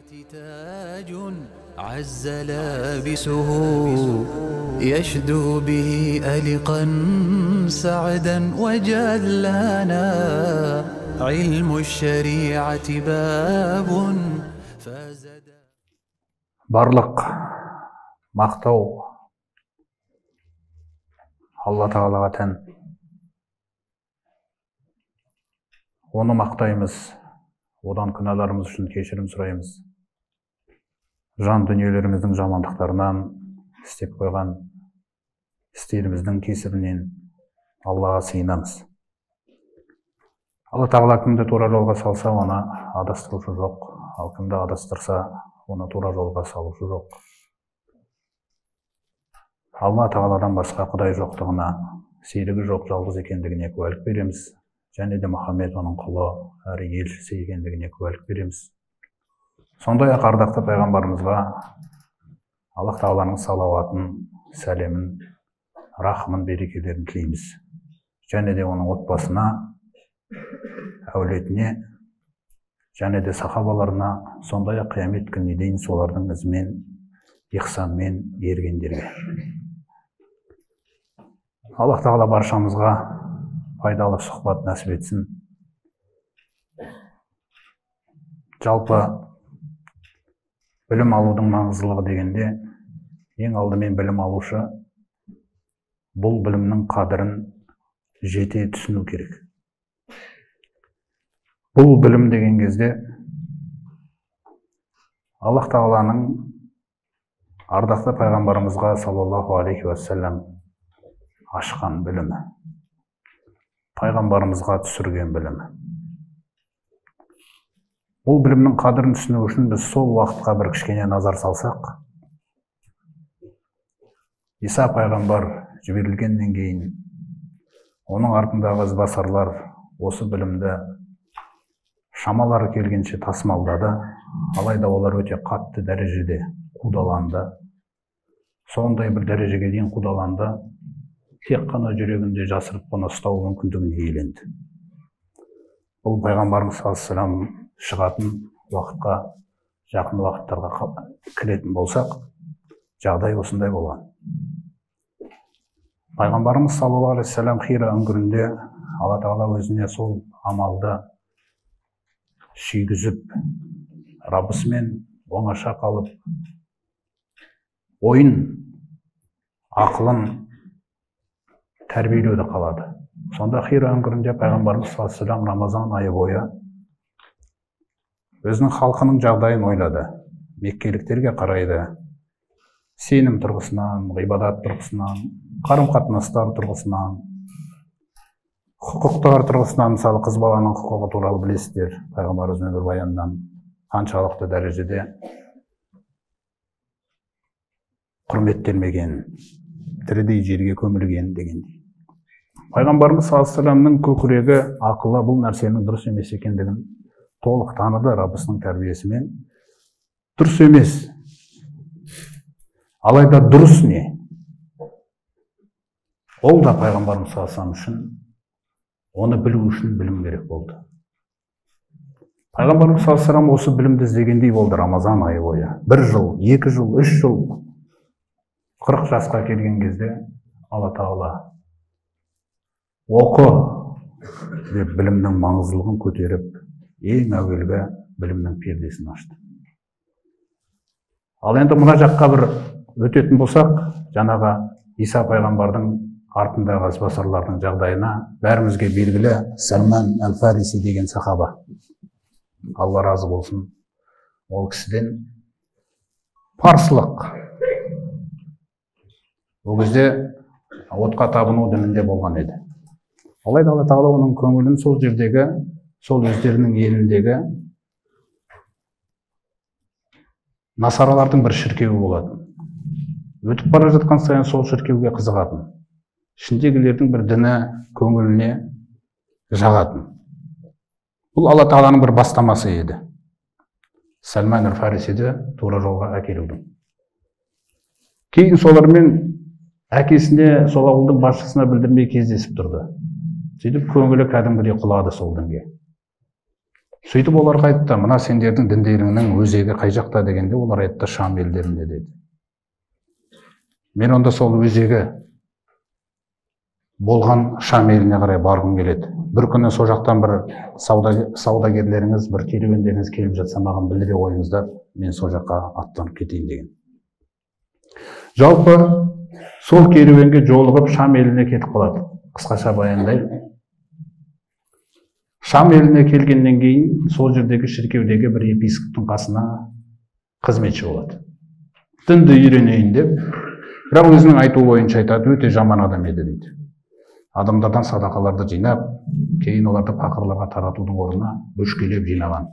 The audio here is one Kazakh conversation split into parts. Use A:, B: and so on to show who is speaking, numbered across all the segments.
A: تاج عز لابسه يشدو به ألقا سعدا وجلانا علم الشريعة باب فزد.
B: Барлық мақтау Алла Тағалаға тән. Оны мақтаймыз, одан күнәларымыз үшін кешірім сұраймыз. Жан дүниелеріміздің жамандықтарынан, істеп қойған істеріміздің кесірінен Аллаға сыйынамыз. Алла Тағала кімді тура жолға салса, оны адастырушы жоқ, ал кімді адастырса, оны тура жолға салушы жоқ. Алла Тағаладан басқа Құдай жоқтығына, серігі жоқ, жалғыз екендігіне куәлік береміз. Және де Мұхаммед оның құлы әрі елшісі екендігіне куәлік береміз. Сондай-ақ ардақты пайғамбарымызға Аллах Тағаланың салауатын, сәлемін, рахмын, берекелерін тілейміз. Және де оның отбасына, әулетіне, және де сахабаларына, сондай-ақ қиямет күніне дейін солардың ізімен, ихсанмен ергендерге. Аллах Тағала баршамызға пайдалы сұхбат нәсіп етсін. Жалпы білім алудың маңыздылығы дегенде, ең алдымен білім алушы бұл білімнің қадірін жете түсіну керек. Бұл білім деген кезде Аллах Тағаланың ардақты пайғамбарымызға саллаллаху алейхи уассалам ашқан білімі, пайғамбарымызға түсірген білімі. Бұл білімнің қадірін түсіну үшін біз сол уақытқа бір кішкене назар салсақ, Иса пайғамбар жіберілгеннен кейін оның артындағы ізбасарлар осы білімді шамалары келгенше тасымалдады, алайда олар өте қатты дәрежеде қудаланды. Сондай бір дәрежеге дейін қудаланды, тек қана жүрегінде жасырып қана ұстау мүмкіндігіне иеленді. Бұл пайғамбарымыз саллаллаху алейхи вассалам шығатын уақытқа, жақын уақыттарға кіретін болсақ, жағдай осындай болған. Пайғамбарымыз саллаллаху алейхи вассалам Хира үңгірінде Алла Тағала өзіне сол амалды шүйгізіп, Раббысымен оңаша қалып, ойын, ақылын тәрбиелеуді қалады. Сонда Хира үңгірінде пайғамбарымыз саллаллаху алейхи вассалам Рамазан айы бойы өзінің халқының жағдайын ойлады. Меккеліктерге қарайды, сенім тұрғысынан, ғибадат тұрғысынан, қарым-қатынастар тұрғысынан, құқықтар тұрғысынан, мысалы қыз баланың құқығы туралы білесіздер, пайғамбарымыз өмірбаянынан қаншалықты дәрежеде құрметтелмеген, тірідей жерге көмілген дегендей. Пайғамбарымыз саллаллаху алейхи вассаламның көкірегі, ақылы бұл нәрсенің дұрыс емес екендігін толық таныды Раббысының тәрбиесімен. Дұрыс емес. Алайда дұрыс не? Ол да пайғамбарымыз саллаллаху алейхи вассалам үшін оны білу үшін білім керек болды. Пайғамбарымыз саллаллаху алейхи вассалам осы білімді іздегендей болды Рамазан айы бойы. 1 жыл, 2 жыл, 3 жыл, 40 жасқа келген кезде Алла Тағала оқы деп білімнің маңыздылығын көтеріп, ең әуелгі білімнің пердесін ашты. Ал енді мына жаққа бір өтетін болсақ, жаңағы Иса пайғамбардың артындағы ізбасарлардың жағдайына бәрімізге белгілі Сальман әл-Фариси деген сахаба. Алла разы болсын, ол кісіден парсылық. Ол кезде отқа табыну дінінде болған еді. Алайда Алла Тағала оның көңілін сол жердегі, сол өздерінің еліндегі насаралардың бір шіркеуі болатын. Өтіп бара жатқан сайын сол шіркеуге қызығатын. Ішіндегілердің бір діні көңіліне жағатын. Бұл Алла Тағаланың бір бастамасы еді. Сальман әл-Фарисиді тура жолға әкелудің. Кейін солармен әкесіне, сол ауылдың басшысына білдірмей кездесіп тұрды. Сөйтіп көңілі кәдімгідей құлады сол дінге. Сөйтіп оларға айтты, мына сендердің діндеріңнің өзегі қай жақта дегенде, олар айтты, Шам елдерінде деді. Мен онда сол өзегі болған Шам еліне қарай барғым келеді. Бір күні сол жақтан бір саудагерлеріңіз, бір керуендеріңіз келіп жатса, маған білдіре қойыңыздар, мен сол жаққа аттанып кетейін деген. Жалпы сол керуенге жолығып Шам еліне кетіп қалады. Қысқаша баяндаймын. Шам еліне келгеннен кейін сол жердегі шіркеудегі бір епископтың қасына қызметші болады. Дінді үйренейін деп, бірақ өзінің айтуы бойынша айтады, өте жаман адам еді дейді. Адамдардан садақаларды жинап, кейін оларды пақырларға таратудың орнына бөшкелеп жинаған.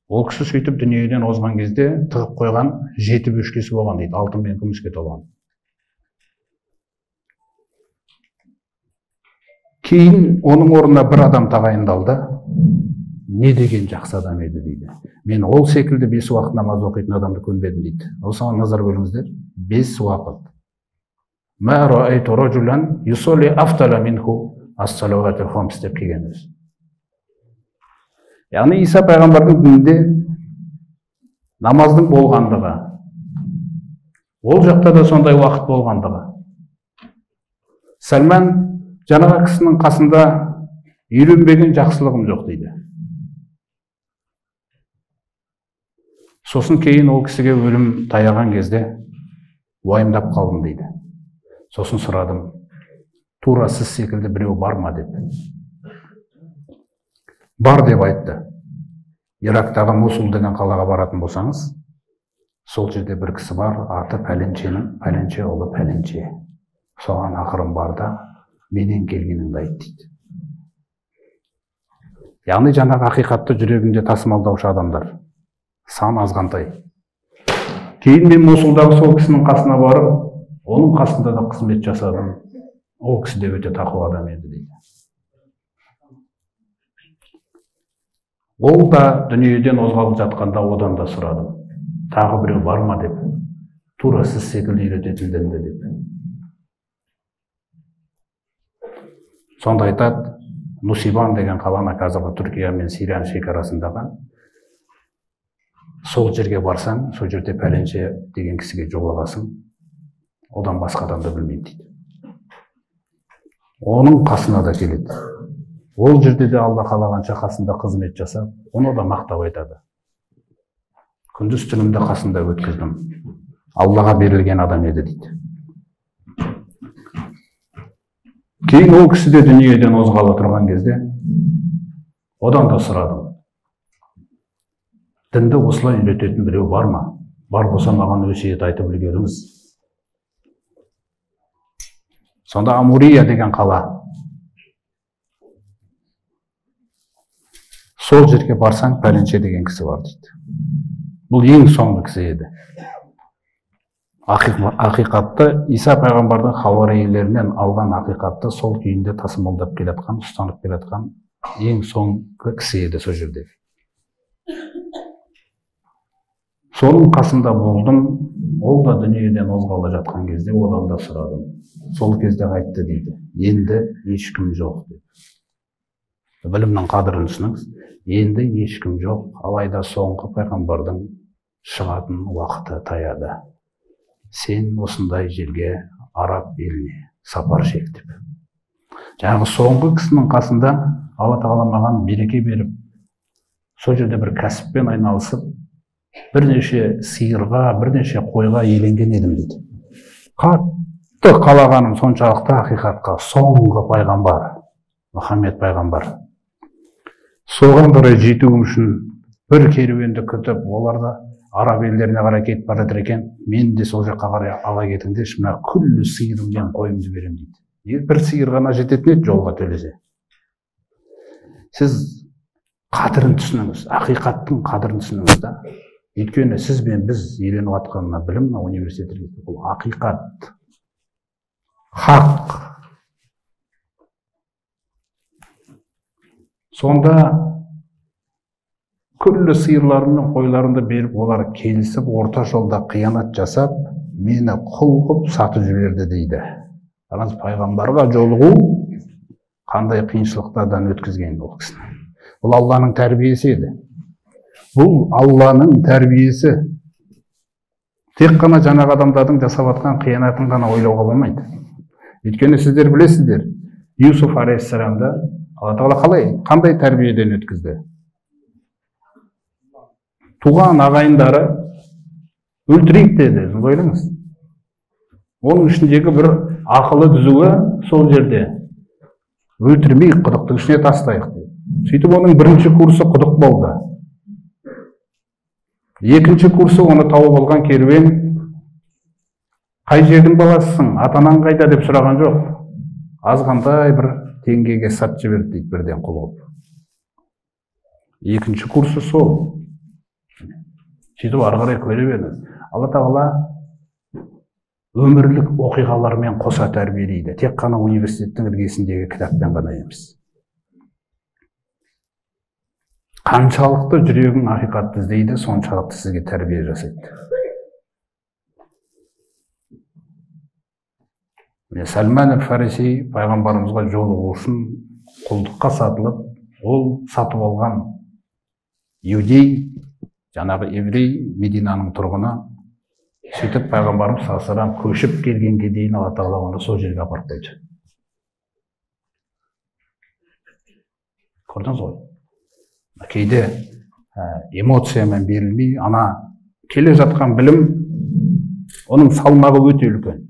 B: Ол кісі сөйтіп дүниеден озған кезде тығып қойған 7 бөшкесі болған дейді, алтын мен күміске толған. Кейін оның орнына бір адам тағайындалды. Не деген жақсы адам еді дейді. Мен ол секілді 5 уақыт намаз оқитын адамды көрмедім дейді. Осыған назар бөліңіздер. 5 уақыт. Ма раайту раджулан юсалли афдала минху ас-салаватул хамс деп келген өзі. Яғни Иса пайғамбардың дінінде намаздың болғандығы, ол жақта да сондай уақыт болғандығы. Сәлман жаңағы кісінің қасында үйренбеген жақсылығым жоқ дейді. Сосын кейін ол кісіге өлім таяған кезде уайымдап қалдым дейді. Сосын сұрадым, тура сіз секілді біреу бар ма деп. Бар деп айтты. Ирактағы Мусул деген қалаға баратын болсаңыз, сол жерде бір кісі бар, аты пәленшенің, пәленше ұлы пәленше. Соған ақырым бар да, менен келгеніңді айт дейді. Яғни жаңағы ақиқатты жүрегінде тасымалдаушы адамдар сан азғантай. Кейін мен Мусулдағы сол кісінің қасына барып, оның қасында да қызмет жасадым. Ол кісі де өте тақуа адам еді дейді. Ол да дүниеден озғалы жатқанда одан да сұрадым. Тағы біреу бар ма деп. Тура сіз секілді үйрететін дінді деп. Сонда айтады, Нусибан деген қаланы қазіргі Түркия мен Сириян шекарасындағы. Сол жерге барсаң, сол жерде пәленше деген кісіге жолығасың. Одан басқа адамды білмейді дейді. Оның қасына да келеді. Ол жерде де Алла қалағанша қасында қызмет жасап, оны да мақтап айтады. Күндіз түнімді қасында өткіздім. Аллаға берілген адам еді дейді. Кейін ол кісі де дүниеден озғалы тұрған кезде одан да сұрадым. Дінді осылай үйрететін біреу бар ма? Бар болса маған өсиет айтып үлгеріңіз. Сонда Амурия деген қала. Сол жерге барсаң, пәленше деген кісі бар дейді. Бұл ең соңғы кісі еді. Ақиқатты, Иса пайғамбардың хауарийлерінен алған ақиқатты сол күйінде тасымалдап келатқан, ұстанып келатқан ең соңғы кісі еді сол жерде. Соның қасында болдым, ол да дүниеден озғалы жатқан кезде одан да сұрадым. Сол кезде қайтты дейді, енді ешкім жоқ деп. Білімнің қадірін түсініңіз, енді ешкім жоқ, алайда соңғы пайғамбардың шығатын уақыты таяды. Сен осындай жерге, араб еліне сапар шек деп. Жаңағы соңғы кісінің қасында Алла Тағала маған береке беріп, сол жерде бір кәсіппен айналысып, бірнеше сиырға, бірнеше қойға еленген едім дейді. Қатты қалағаным соншалықты ақиқатқа, соңғы пайғамбар, Мұхаммед пайғамбар. Соған қарай жетуім үшін бір керуенді күтіп, оларды араб елдеріне қарай кетіп бара жатыр екен, мен де сол жаққа қарай ала кетіңдерші, мына күллі сиырым мен қойымды беремін дейді. Бір сиыр ғана жететін еді жолға төлесе. Сіз қадірін түсініңіз, ақиқаттың қадірін түсініңіз да. Өйткені сіз бен біз үйреніп жатқан білім университеттерге бұл ақиқат, хақ. Сонда күллі сиырларым мен қойларымды беріп, олар келісіп, орта жолда қиянат жасап, мені құл қылып сатып жіберді дейді. Пайғамбарға жолығу қандай қиыншылықтардан өткізген ол кісіні. Бұл Алланың тәрбиесі еді. Бұл Алланың тәрбиесі. Тек қана жаңағы адамдардың жасап жатқан қиянатын ғана ойлауға болмайды. Өйткені сіздер білесіздер, Юсуф алейхиссаламды Алла Тағала қандай тәрбиеден өткізді? Туған ағайындары өлтірейік деді, ойлаңыз. Оның ішіндегі бір ақылы түзуі сол жерде. Өлтірмейік, құдықтың ішіне тастайық деді. Сөйтіп оның бірінші курсы құдық болды. Екінші курсы оны тауып алған керуен, қай жердің баласысың, атанаң қайда деп сұраған жоқ. Азғандай бір теңгеге сат жіберді дейді, бірден құл болып. Екінші курсы сол. Сөйтіп ары қарай көре берді. Алла Тағала өмірлік оқиғалармен қоса тәрбиелейді. Тек қана университеттің іргесіндегі кітаппен ғана емес. Қаншалықты жүрегің ақиқатты іздейді, соншалықты сізге тәрбие жасайды. Сәлман Фариси пайғамбарымызға жолығу үшін құлдыққа сатылып, ол сатып алған иудей, жаңағы еврей, Мединаның тұрғыны, сөйтіп пайғамбарымыз саллаллаху алейхи вассалам көшіп келгенге дейін Алла Тағала оны сол жерге апарып қойды. Көрдіңіз ғой? Кейде эмоциямен берілмей, ана келе жатқан білім, оның салмағы өте үлкен.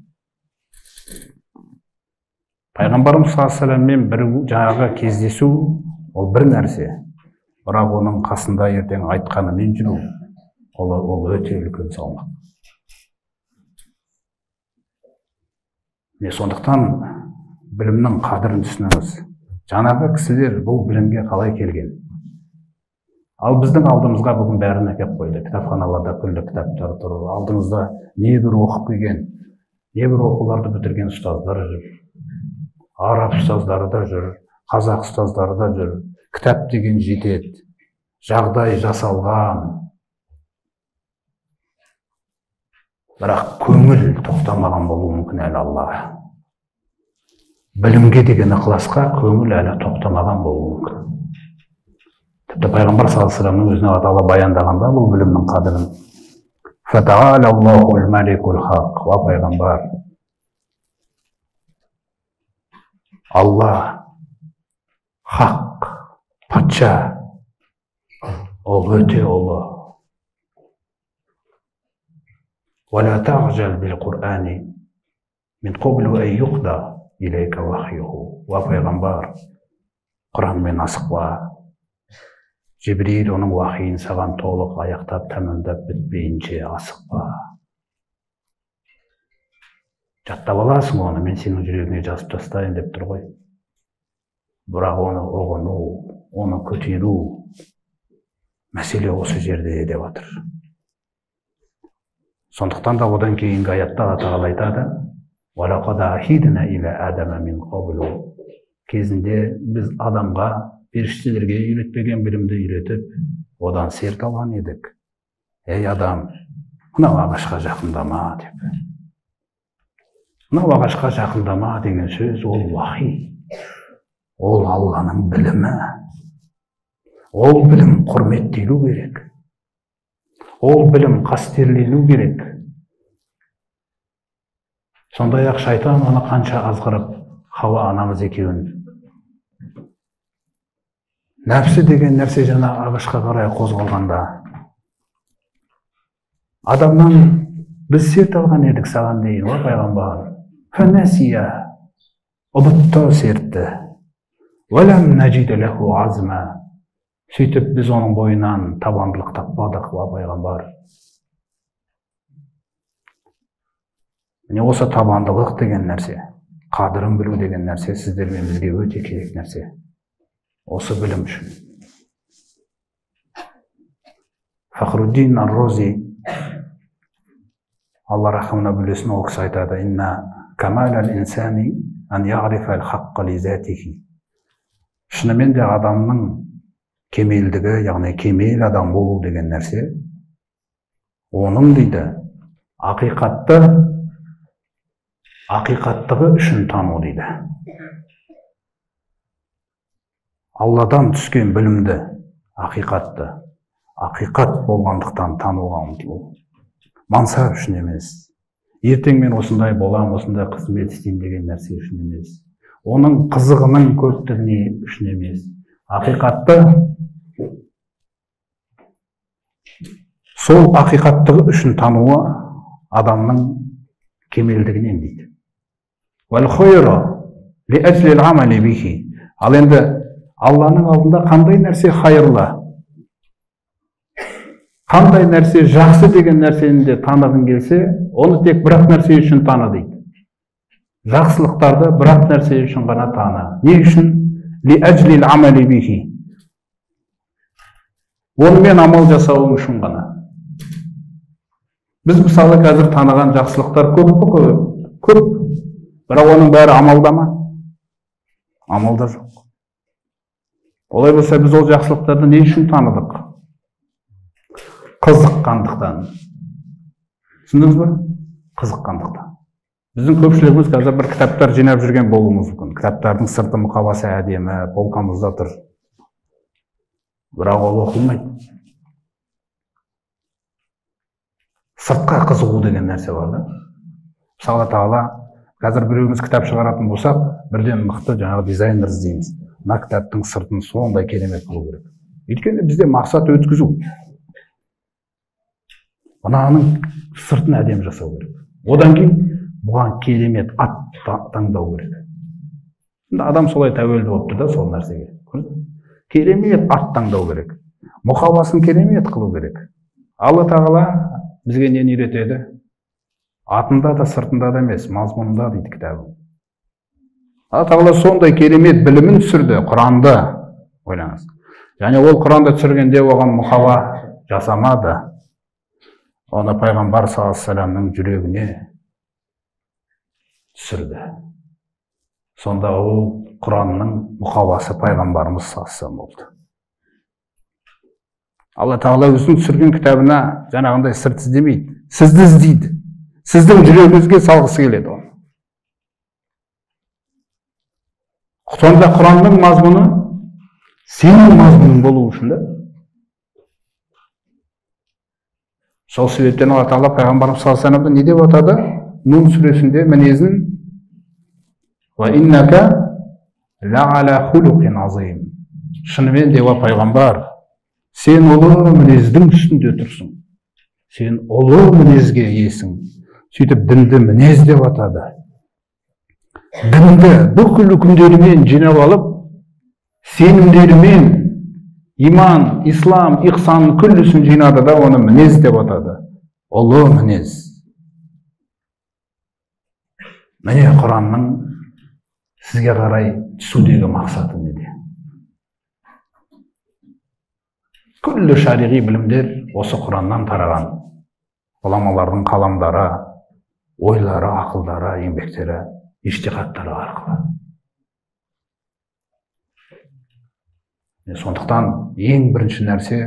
B: Пайғамбарымыз саллаллаху алейхи вассаламмен бір жаңағы кездесу, ол бір нәрсе. Бірақ оның қасында ертең айтқанымен жүру, ол өте үлкен салмақ. Сондықтан білімнің қадірін түсініңіз. Жаңағы кісілер бұл білімге қалай келген? Ал біздің алдымызға бүгін бәрін әкеп қойды. Кітапханаларда күллі кітаптар тұр. Алдыңызда небір оқып келген, небір оқуларды бітірген ұстаздар жүр. Араб ұстаздары да жүр, қазақ ұстаздары да жүр. Кітап деген жетеді. Жағдай жасалған. Бірақ көңіл тоқтамаған болуы мүмкін әлі Алла. Білімге деген ықыласқа көңіл әлі тоқтамаған болуы мүмкін. Тіпті пайғамбар саллаллаху алейхи вассаламның өзіне Алла Тағала баяндағанда бұл білімнің қадірін. Фата'ала Аллахул маликул хақ. Ва пайғамбар, Алла хақ, патша, ол өте ұлы. ولا تعجل بالقرآن من قبل أن يقضى إليك وحيه. Пайғамбар, Құранмен асықпа. Жибрил оның уахиын саған толық аяқтап, тәмамдап бітпейінше асықпа. Жаттап аласың оны, мен сенің жүрегіне жазып тастайын деп тұр ғой. Бірақ оны ұғыну, оны көтеру мәселе осы жерде деп отыр. Сондықтан да одан кейінгі аятта Алла Тағала айтады: وَلَقَدْ عَهِدْنَا إِلَى آدَمَ مِنْ قَبْلُ. Кезінде біз адамға, періштелерге үйретпеген білімді үйретіп, одан серт алған едік. Ей адам, мынау ағашқа жақындама деп. Мынау ағашқа жақындама деген сөз, ол уахи. Ол Алланың білімі. Ол білім құрметтелу керек. Ол білім қастерлену керек. Сондай-ақ шайтан оны қанша азғырып, Хауа анамыз екеуін. Нәпсі деген нәрсе жаңа ағашқа қарай қозғалғанда. Адамнан біз серт алған едік саған дейін, ва пайғамбар. Фәнәсия, ұмытты сертті. Вәләм нәжиде ләху азма. Сөйтіп біз оның бойынан табандылық таппадық, ва пайғамбар. Міне осы табандылық деген нәрсе, қадырын білу деген нәрсе сіздер мен бізге өте керек нәрсе. Осы білім үшін. Фахруддин ар-Рази, Алла рахымына бөлесін, ол кісі айтады: «Инна камалал инсани ан я'рифал хаққа ли затихи». Шынымен де адамның кемелдігі, яғни кемел адам болу деген нәрсе, оның дейді ақиқаттығы үшін тану дейді. Алладан түскен білімді, ақиқатты, ақиқат болғандықтан тануға ұмтылу. Мансап үшін емес. Ертең мен осындай болам, осындай қызмет істеймін деген нәрсе үшін емес. Оның қызығының көптігіне үшін емес. Ақиқатты сол ақиқаттығы үшін тануы адамның кемелдігінен дейді. Ал енді Алланың алдында қандай нәрсе хайырлы, қандай нәрсе жақсы деген нәрсені де танығың келсе, оны тек бір-ақ нәрсе үшін таны дейді. Жақсылықтарды бір-ақ нәрсе үшін ғана таны. Не үшін? Онымен амал жасауың үшін ғана. Біз мысалы қазір таныған жақсылықтар көп. Бірақ оның бәрі амалда ма? Амалда жоқ. Олай болса біз ол жақсылықтарды не үшін таныдық? Қызыққандықтан. Түсіндіңіз бе? Қызыққандықтан. Біздің көпшілігіміз қазір бір кітаптар жинап жүрген болуымыз мүмкін. Кітаптардың сырты мұқабасы әдемі, полкамызда тұр. Бірақ ол оқылмайды. Сыртқа қызығу деген нәрсе бар да. Мысалы тағала, қазір біреуміз кітап шығаратын болсақ, бірден мықты жаңағы дизайнер іздейміз. Мына кітаптың сыртын сондай керемет қылу керек. Өйткені бізде мақсат өткізу. Мынаның сыртын әдемі жасау керек. Одан кейін бұған керемет ат таңдау керек. Адам солай тәуелді болып тұр да сол нәрсеге. Керемет ат таңдау керек. Мұқабасын керемет қылу керек. Алла тағала бізге нені үйретеді? Атында да сыртында да емес, мазмұнында дейді кітабы. Алла тағала сондай керемет білімін түсірді Құранды. Ойлаңыз. Және ол Құранды түсіргенде оған мұқаба жасамады. Оны пайғамбар саллаллаху алейхи вассаламның жүрегіне түсірді. Сонда ол Құранның мұқабасы пайғамбарымыз саллаллаху алейхи вассалам болды. Алла тағала өзінің түсірген кітабына жаңағындай сырт іздемейді. Сізді іздейді. Сіздің жүрегіңізге салғысы келеді оны. Сонда Құранның мазмұны сенің мазмұның болу үшін да. Сол себептен Алла тағала пайғамбарымыз саллаллаху алейхи вассаламды не деп атады? Нун сүресінде мінезін «Ва иннака ла'ала хулуқин азим». Шынымен де пайғамбар, сен ұлы мінездің үстінде тұрсың. Сен ұлы мінезге иесің. Сөйтіп дінді мінез деп атады. Дінді бүкіл үкімдерімен жинап алып, сенімдерімен иман, ислам, ихсан күллісін жинады да оны мінез деп атады. Ұлы мінез. Міне Құранның сізге қарай түсудегі мақсаты неде? Күллі шариғи білімдер осы Құраннан тараған. Ғұламалардың қаламдары, ойлары, ақылдары, еңбектері, иштихаттары арқылы. Сондықтан ең бірінші нәрсе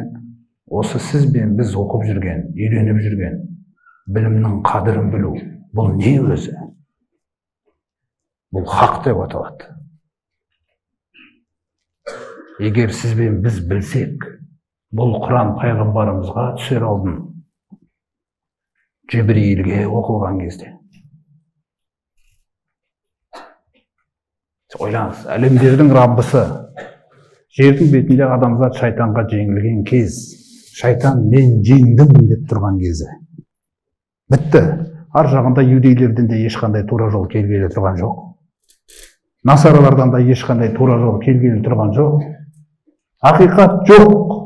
B: осы сіз бен біз оқып жүрген, үйреніп жүрген білімнің қадірін білу. Бұл не өзі? Бұл хақ деп аталады. Егер сіз бен біз білсек, бұл Құран пайғамбарымызға түсер алдын Жибрилге оқылған кезде. Ойлаңыз, әлемдердің Раббысы, жердің бетінде адамзат шайтанға жеңілген кез, шайтан мен жеңдім деп тұрған кезі. Бітті. Ар жағында юдейлерден де ешқандай тура жол келгелі тұрған жоқ. Насаралардан да ешқандай тура жол келгелі тұрған жоқ. Ақиқат жоқ.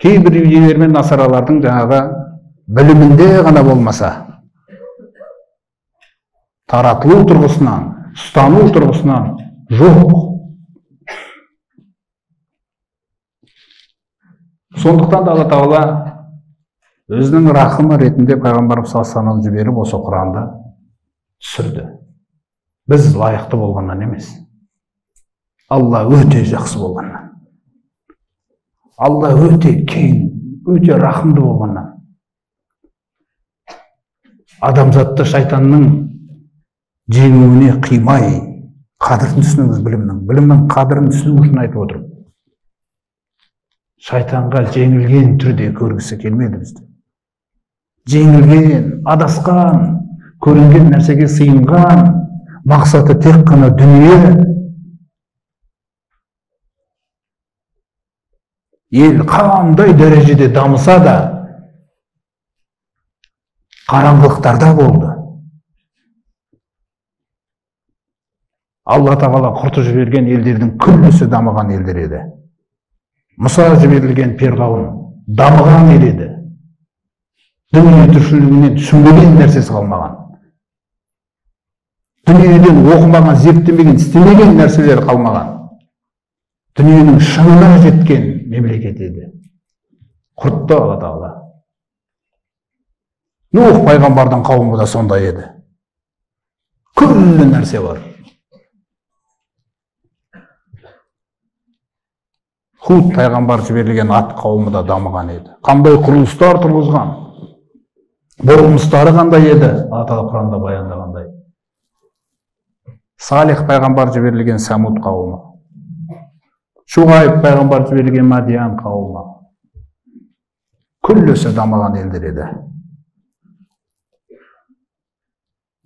B: Кейбір юдейлер мен насаралардың жаңағы білімінде ғана болмаса, таратылу тұрғысынан, ұстану тұрғысынан жоқ. Сондықтан да Алла тағала өзінің рахымы ретінде пайғамбарымыз саллаллаху алейхи вассаламды жіберіп осы Құранды түсірді. Біз лайықты болғаннан емес. Алла өте жақсы болғаннан. Алла өте кең, өте рахымды болғаннан. Адамзатты шайтанның жеңуіне қимай, Қадірін түсініңіз білімнің қадірін түсіну үшін айтып отырмын. Шайтанға жеңілген түрде көргісі келмеді бізді. Жеңілген, адасқан, көрінген нәрсеге сыйынған, мақсаты тек қана дүние. Ел қандай дәрежеде дамыса да, қараңғылықтарда болды. Алла тағала құртып жіберген елдердің күллісі дамыған елдер еді. Мұса жіберілген перғауын дамыған ел еді. Дүние тіршілігінен түсінбеген нәрсесі қалмаған. Дүниеден оқымаған, зерттемеген, істемеген нәрселер қалмаған. Дүниенің шыңына жеткен мемлекет еді. Құртты Алла тағала. Нух пайғамбардың қауымы да сондай еді. Күллі нәрсе бар. Худ пайғамбар жіберілген ат қауымы да дамыған еді. Қандай құрылыстар тұрғызған, бұрылыстары қандай еді, Алла тағала Құранда баяндағандай. Салих пайғамбар жіберілген Самуд қауымы, Шуғайб пайғамбар жіберілген Мадиян қауымы, күллісі дамыған елдер еді.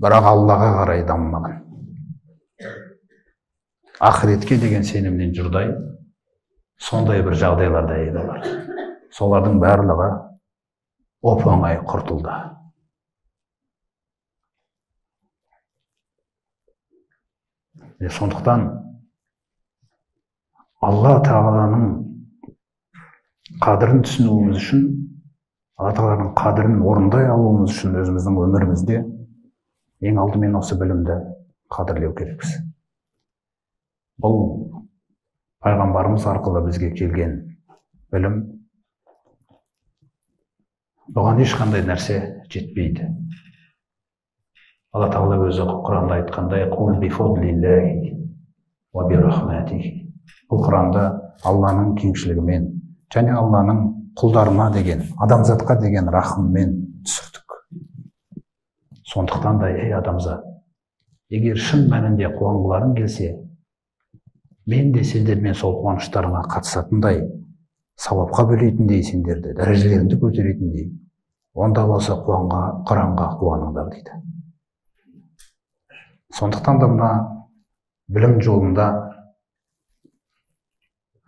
B: Бірақ Аллаға қарай дамымаған. Ақыретке деген сенімнен жұрдай, сондай бір жағдайларда еді олар. Солардың барлығы оп-оңай құртылды. Сондықтан Алла тағаланың қадірін түсінуіміз үшін, Алла тағаланың қадірін орындай алуымыз үшін өзіміздің өмірімізде ең алдымен осы білімді қадірлеу керекпіз. Бұл пайғамбарымыз арқылы бізге келген білім, бұған ешқандай нәрсе жетпейді. Алла тағала өзі Құранда айтқандай, «Қул бифодлиллахи ва бирахматихи». Бұл Құранда Алланың кеңшілігімен және Алланың құлдарына деген, адамзатқа деген рахыммен түсірдік. Сондықтан да, ей адамзат, егер шын мәнінде қуанғыларың келсе, мен де сендермен сол қуаныштарыңа қатысатындай, сауапқа бөлейтіндей, сендерді дәрежелеріңді көтеретіндей, онда болса Құранға қуаныңдар дейді. Сондықтан да мына білім жолында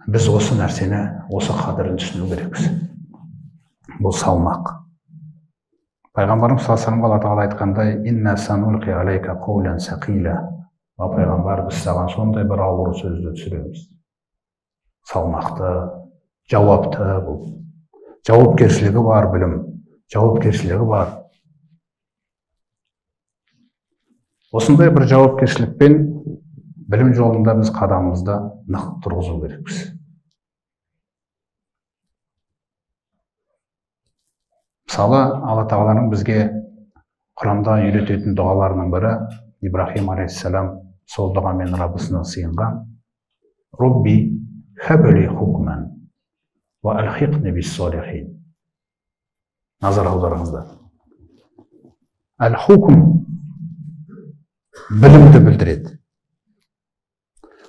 B: біз осы нәрсені, осы қадірін түсіну керекпіз. Бұл салмақ. Пайғамбарымыз саллаллаху алейхи ва саллям Алла тағала айтқандай, «Инна санулқи алейка қаулан сақила». Пайғамбар, біз саған сондай бір ауыр сөзді түсіреміз. Салмақты, жауапты бұл. Жауапкершілігі бар білім, жауапкершілігі бар. Осындай бір жауапкершілікпен білім жолында біз қадамымызды нық тұрғызу керекпіз. Мысалы, Алла тағаланың бізге Құранда үйрететін дұғаларының бірі, Ибрахим алейхиссалам сол дұғамен Раббысына сыйынған: «Робби хабли хукман ва алхиқни бис-солихин». Назар аударыңыздар. Әл-хукм білімді білдіреді.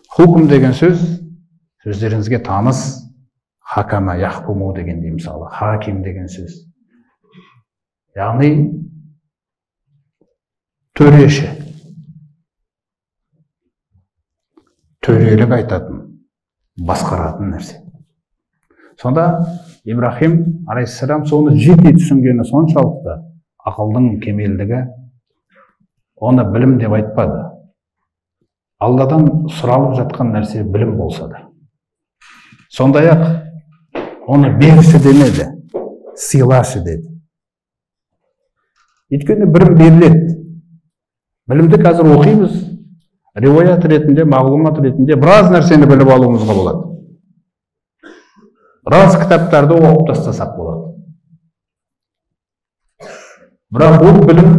B: Хукм деген сөз, сөздеріңізге таныс, хакама яхкуму дегендей, мысалы, хаким деген сөз. Яғни төреші, төрелік айтатын, басқаратын нәрсе. Сонда Ибрахим алейхиссалам соны жете түсінгені соншалықты, ақылдың кемелдігі, оны білім деп айтпады. Алладан сұралып жатқан нәрсе білім болса да. Сондай-ақ оны беріші демеді, сыйлашы деді. Өйткені білім беріледі. Білімді қазір оқимыз, риуаят ретінде, мағлұмат ретінде біраз нәрсені біліп алуымызға болады. Біраз кітаптарды оқып тастасақ болады. Бірақ ол білім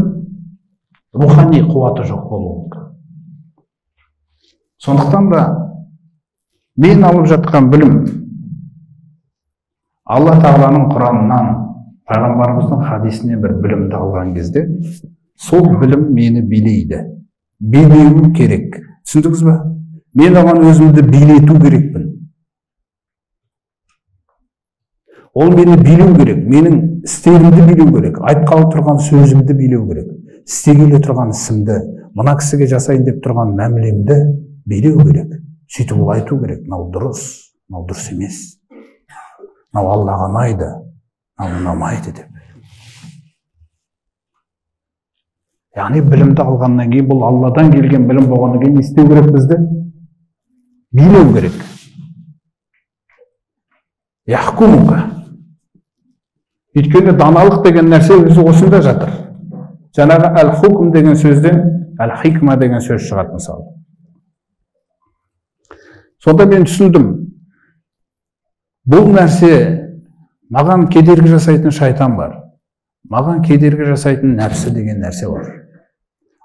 B: рухани қуаты жоқ болуы мүмкін. Сондықтан да мен алып жатқан білім Алла тағаланың Құранынан, пайғамбарымыздың хадисінен бір білімді алған кезде, сол білім мені билейді. Билеуі керек. Түсіндіңіз бе? Мен оған өзімді билету керекпін. Ол мені билеу керек, менің істерімді билеу керек, айтқалы тұрған сөзімді билеу керек, істегелі тұрған ісімді, мына кісіге жасайын деп тұрған мәмілемді билеу керек. Сөйтіп ол айту керек, мынау дұрыс емес. Мынау Аллаға ұнайды, мынау ұнамайды деп. Яғни білімді алғаннан кейін, бұл Алладан келген білім болғаннан кейін не істеу керек бізді? Билеу керек. Яхкумука. Өйткені даналық деген нәрсе өзі осында жатыр. Жаңағы әл-хукм деген сөзден әл-хикма деген сөз шығады мысалы. Сонда мен түсіндім. Бұл нәрсе маған кедергі жасайтын шайтан бар. Маған кедергі жасайтын нәпсі деген нәрсе бар.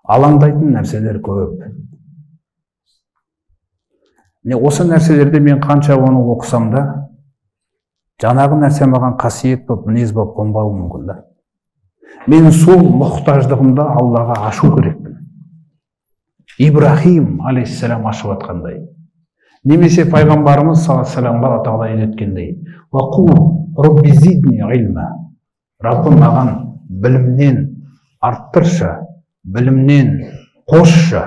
B: Алаңдайтын нәрселер көп. Осы нәрселерде мен қанша оны оқысам да, жаңағы нәрсе маған қасиет болып, мінез болып қонбауы мүмкін да. Мен сол мұқтаждығымды Аллаға ашу керекпін. Ибрахим алейхиссалам ашып атқандай. Немесе пайғамбарымыз саллаллаху алейхи ва саллям үйреткендей. Вақул робби зидни илма. Раббым маған білімнен арттыршы, білімнен қосшы.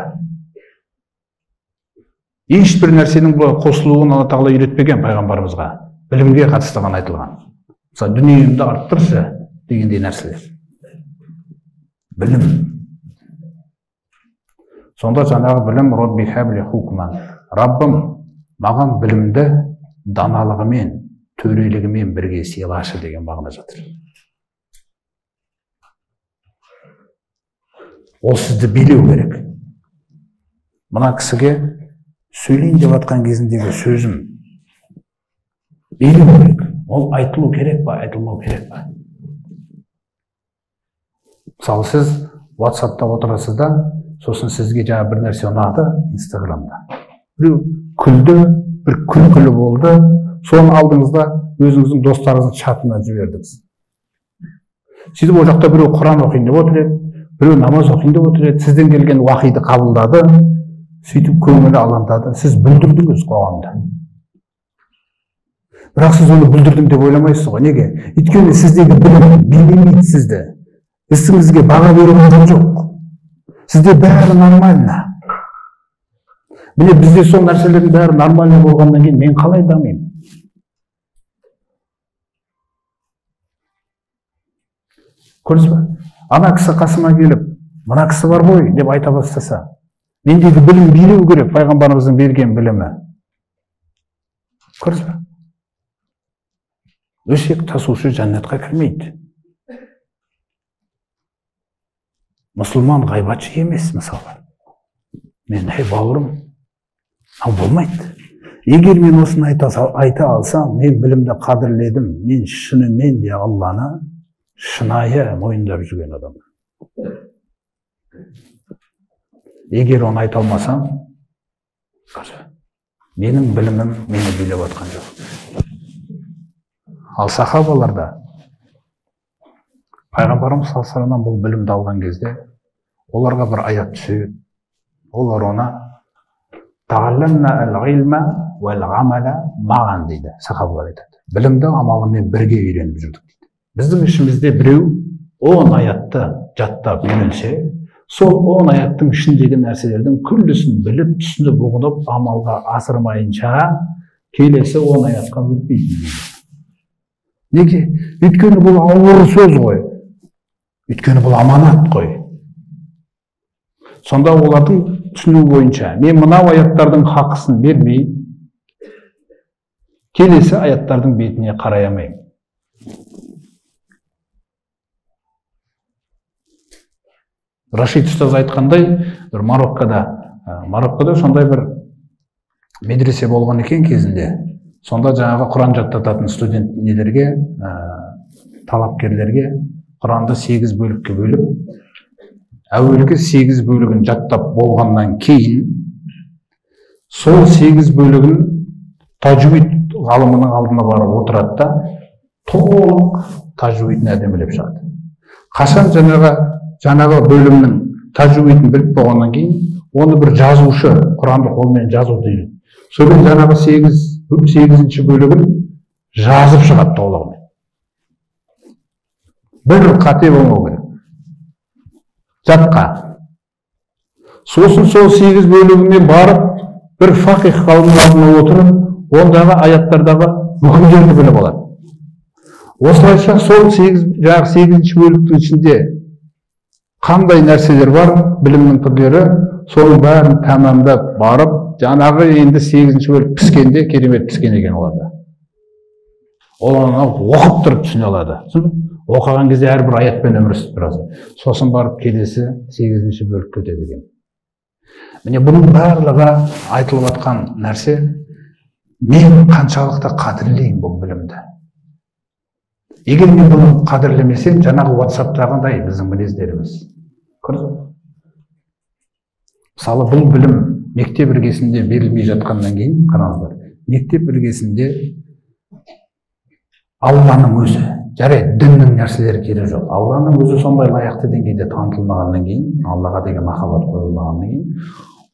B: Ешбір нәрсенің бұлай қосылуын Алла тағала үйретпеген пайғамбарымызға. Білімге қатысты ғана айтылған. Мысалы, дүниемді арттыршы дегендей нәрселер. Білім. Сонда жаңағы білім Робби хабли хукман. Раббым маған білімді даналығымен, төрелігімен бірге сыйлашы деген мағына жатыр. Ол сізді билеу керек. Мына кісіге сөйлейін деп атқан кезіндегі сөзім билеу керек. Ол айтылу керек па, айтылмау керек па? Мысалы, сіз WhatsApp-та отырасыз да, сосын сізге жаңа бір нәрсе ұнады Instagram-да. Біреу күлді, бір күлкілі болды, соны алдыңызда өзіңіздің достарыңыздың чатына жібердіңіз. Сөйтіп ол жақта біреу Құран оқиын деп отыр еді, біреу намаз оқиын деп отыр еді, сізден келген уахиді қабылдады, сөйтіп көңілі алаңдады, сіз бүлдірдіңіз қоғамда. Бірақ сіз оны бүлдірдім деп ойламайсыз ғой. Неге? Өйткені сіздегі білім билемейді сізді. Ісіңізге баға беру адам жоқ. Сізде бәрі нормально. Міне бізде сол нәрселердің бәрі нормально болғаннан кейін мен қалай дамимын? Көрдіңіз бе? Ана кісі қасыма келіп, мына кісі бар ғой деп айта бастаса, мендегі білім билеу керек, пайғамбарымыздың берген білімі. Көрдіңіз бе? Өсек тасушы жәннатқа кірмейді. Мұсылман ғайбатшы емес, мысалы. Мен, бауырым, болмайды. Егер мен осыны айта алсам, мен білімді қадірледім, мен шынымен де Алланы шынайы мойындап жүрген адам. Егер оны айта алмасам, менің білімім мені билеп атқан жоқ. Ал сахабаларда пайғамбарымыз саллаллаху алейхи ва саллям бұл білімді алған кезде оларға бір аят түседі. Олар оны тағалламна әл-ғилма вәл-ғамала маған дейді, сахабалар айтады. Білімді амалымен бірге үйреніп жүрдік дейді. Біздің ішімізде біреу 10 аятты жаттап үйренсе, сол 10 аяттың ішіндегі нәрселердің күллісін біліп, түсініп, ұғынып, амалға асырмайынша келесі 10 аятқа өтпейді. Неге? Өйткені бұл ауыр сөз ғой. Өйткені бұл аманат қой. Сонда олардың түсіну бойынша мен мынау аяттардың хақысын бермей, келесі аяттардың бетіне қарай алмаймын. Рашид ұстаз айтқандай, бір Мароккода сондай бір медресе болған екен кезінде. Сонда жаңағы Құран жаттататын студент нелерге, талапкерлерге Құранды 8 бөлікке бөліп, әуелгі 8 бөлігін жаттап болғаннан кейін, сол 8 бөлігін тажвид ғалымының алдына барып отырады да, толық тажвидін әдемілеп шығады. Қашан жаңағы бөлімнің тажвидін біліп болғаннан кейін, оны бір жазушы Құранды қолмен жазуды үйренді. Содан жаңағы 8-ші бөлігін жазып шығады толығымен. Бір қате болмау керек. Жатқа. Сосын сол 8 бөлігіне барып, бір фақих ғалымның алдына отырып, ондағы аяттардағы үкімдерді біліп алады. Осылайша сол 8-ші бөліктің ішінде қандай нәрселер бар, білімнің түрлері, соның бәрін тамамдап барып, жаңағы енді 8-ші бөлік піскенде керемет піскен екен оларда. Оны оқып тұрып түсіне алады. Оқыған кезде әрбір аятпен өмір сүріп тұрады. Сосын барып келесі 8-ші бөлікке өтеді екен. Міне бұның барлығы айтылып жатқан нәрсе, мен қаншалықты қадірлеймін бұл білімді. Егер мен бұны қадірлемесем, жаңағы WhatsApp-тағындай біздің мінездеріміз. Мысалы, бұл білім мектеп іргесінде берілмей жатқаннан кейін, қараңыздар, мектеп іргесінде Алланың өзі, жарайды, діннің нәрселері керек жоқ. Алланың өзі сондай лайықты деңгейде танытылмағаннан кейін, Аллаға деген махаббат қойылмағаннан кейін,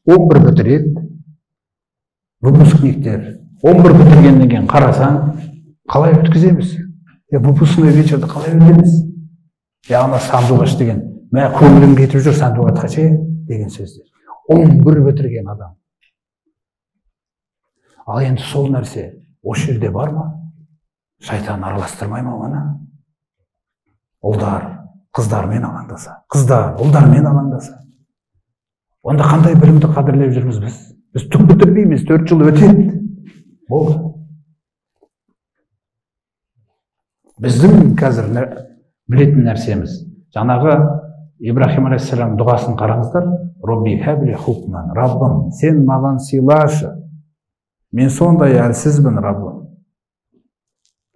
B: 11 бітіреді, выпускниктер, 11 бітіргеннен кейін қарасаң, қалай өткіземіз? Выпускной вечерді қалай өтеміз? Ана сандуғаш деген, мә көңілім кетіп жүр сандуғашқа ше деген сөздер. 11 бітірген адам. Ал енді сол нәрсе осы жерде бар ма? Шайтан араластырмай ма оны? Ұлдар қыздармен алаңдаса, қыздар ұлдармен алаңдаса. Онда қандай білімді қадірлеп жүрміз біз? Біз түк бітірмейміз, 4 жыл өтеді. Болды. Біздің қазір білетін нәрсеміз, жаңағы Ибрахим алейхиссалам дұғасын қараңыздар. Робби хабли хукман, Раббым, сен маған сыйлашы. Мен сондай әлсізбін, Раббым.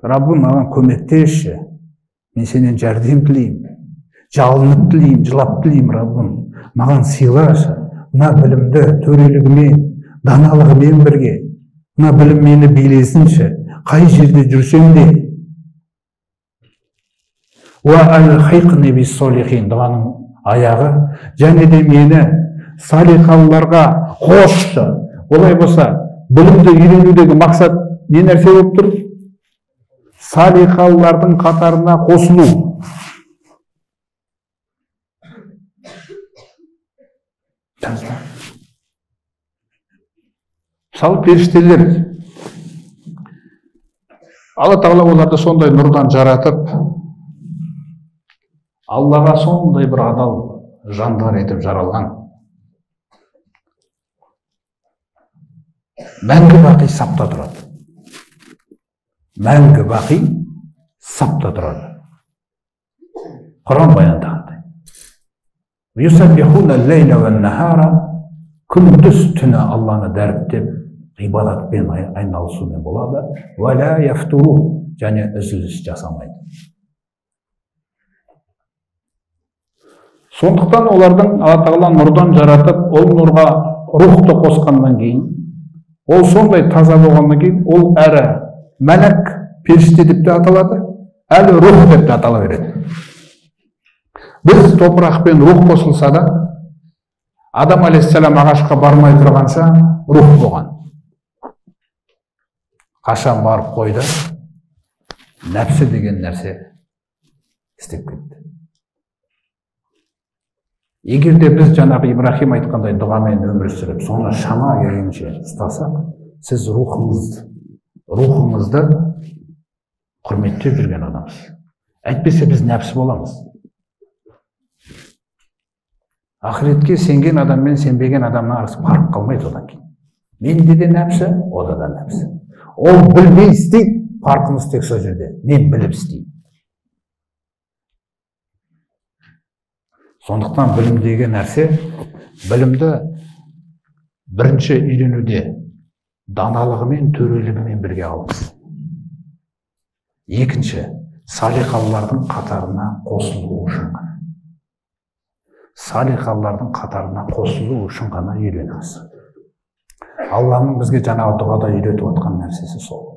B: Раббым, маған көмектесші. Мен сенен жәрдем тілеймін. Жалынып тілеймін, жылап тілеймін, Раббым. Маған сыйлашы. Мына білімді төрелігімен, даналығымен бірге. Мына білім мені билесінші. Қай жерде жүрсем де. Дұғаның аяғы, және де мені салихаларға қосшы. Олай болса, білімді үйренудегі мақсат не нәрсе болып тұр? Салихалардың қатарына қосылу. Мысалы, періштелер, Алла Тағала оларды сондай нұрдан жаратып, Аллаға сондай бір адал жандар етіп жаралған. Мәңгі бақи сапта тұрады. Мәңгі бақи сапта тұрады. Құран баяндағандай. Юсаббихуна лейла ва нахара, күндіз түні Алланы дәріптеп, ғибадатпен айналысумен болады. Ва ла яфтуру, және үзіліс жасамайды. Сондықтан олардың Алла Тағала нұрдан жаратып, ол нұрға рухты қосқаннан кейін, ол сондай таза болғаннан кейін, ол әрі мәләк, періште деп те аталады, әлі рух деп те атала береді. Біз топырақпен рух қосылса да, Адам алейхиссалам ағашқа бармай тұрғанша рух болған. Қашан барып қойды, нәпсі деген нәрсе істеп кетті. Егер де біз жаңағы Ибрахим айтқандай дұғамен өмір сүріп, соны шама келгенше ұстасақ, сіз рухыңызды құрметтеп жүрген адамсыз. Әйтпесе біз нәпсі боламыз. Ақыретке сенген адам мен сенбеген адамның арасы farq қалмайды одан кейін. Менде де нәпсі, ода да нәпсі. Ол білмей істейді, farqымыз тек сол жерде. Мен біліп істеймін. Сондықтан білім деген нәрсе, білімді бірінші үйренуде даналығымен, төрелігімен бірге алыңыз. Екінші, салихалардың қатарына қосылу үшін ғана. Салихалардың қатарына қосылу үшін ғана үйреніңіз. Алланың бізге жаңағы дұғада үйретіп отқан нәрсесі сол.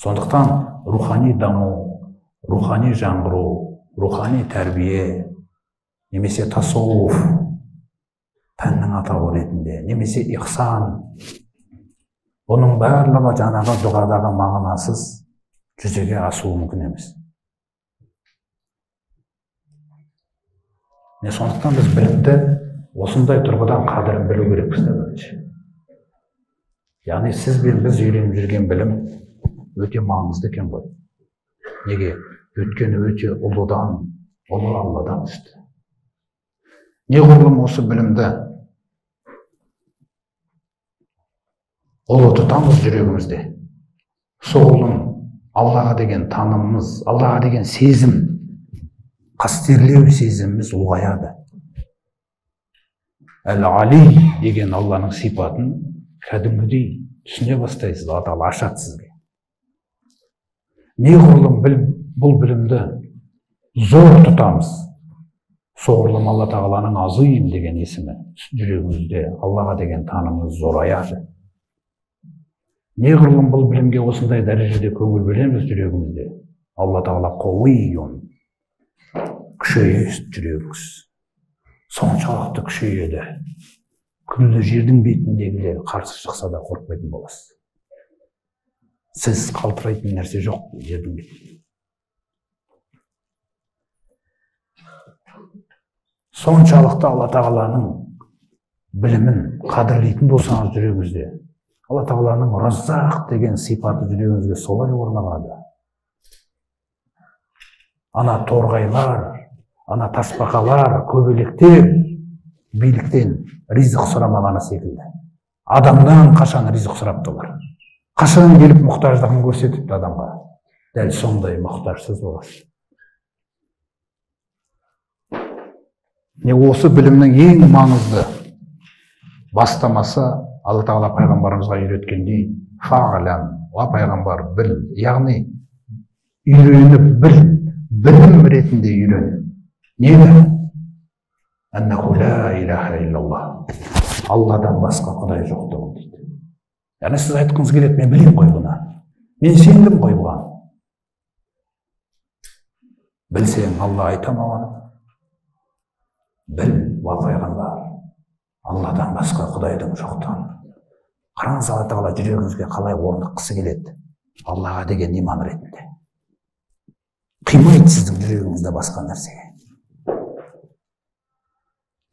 B: Сондықтан рухани даму, рухани жаңғыру, рухани тәрбие, немесе тасауф пәннің атауы ретінде, немесе ихсан, бұның барлығы жаңағы дұғадағы мағынасыз жүзеге асуы мүмкін емес. Сондықтан біз білімді осындай тұрғыдан қадірін білу керекпіз де бірінші. Яғни сіз бен біз үйреніп жүрген білім өте маңызды екен ғой. Неге? Өйткені өте ұлыдан, ұлы Алладан түсті. Неғұрлым осы білімді ұлы тұтамыз жүрегімізде, соғұрлым Аллаға деген танымымыз, Аллаға деген сезім, қастерлеу сезіміміз ұлғаяды. Әл-Али деген Алланың сипатын кәдімгідей түсіне бастайсыз, Алла Тағала ашады сізге. Неғұрлым бұл білімді зор тұтамыз, соғұрлым Алла Тағаланың азим деген есімі жүрегімізде, Аллаға деген танымымыз зораяды. Неғұрлым бұл білімге осындай дәрежеде көңіл бөлеміз жүрегімізде, Алла Тағала қауиюн, күшейеді жүрегіңіз. Соншалықты күшейеді. Күллі жердің бетіндегілер қарсы шықса да қорқпайтын боласыз. Сіз қалтырайтын нәрсе жоқ жердің бетінде. Соншалықты Алла Тағаланың білімін қадірлейтін болсаңыз жүрегіңізде, Алла Тағаланың Раззақ деген сипаты жүрегіңізге солай орнағады. Ана торғайлар, ана тасбақалар, көбелектер биліктен ризық сұрамағаны секілді. Адамнан қашан ризық сұраптылар? Қашан келіп мұқтаждығын көрсетіпті адамға? Дәл сондай мұқтажсыз боласыз. Осы білімнің ең маңызды бастамасы Алла Тағала пайғамбарымызға үйреткендей, фағалам, пайғамбар біл, яғни үйреніп біл, білім ретінде үйрен. Нені? Аннаху ла илаха иллаллах. Алладан басқа құдай жоқтығын дейді. Яғни сіз айтқыңыз келеді, мен білем ғой бұны. Мен сендім ғой бұған. Білсең, Алла айта маған. Біл, пайғамбар, Алладан басқа құдайдың жоқтығын. Қараңыз, Алла Тағала жүрегіңізге қалай орныққысы келеді. Аллаға деген иман ретінде. Қимайды сіздің жүрегіңізде басқа нәрсеге.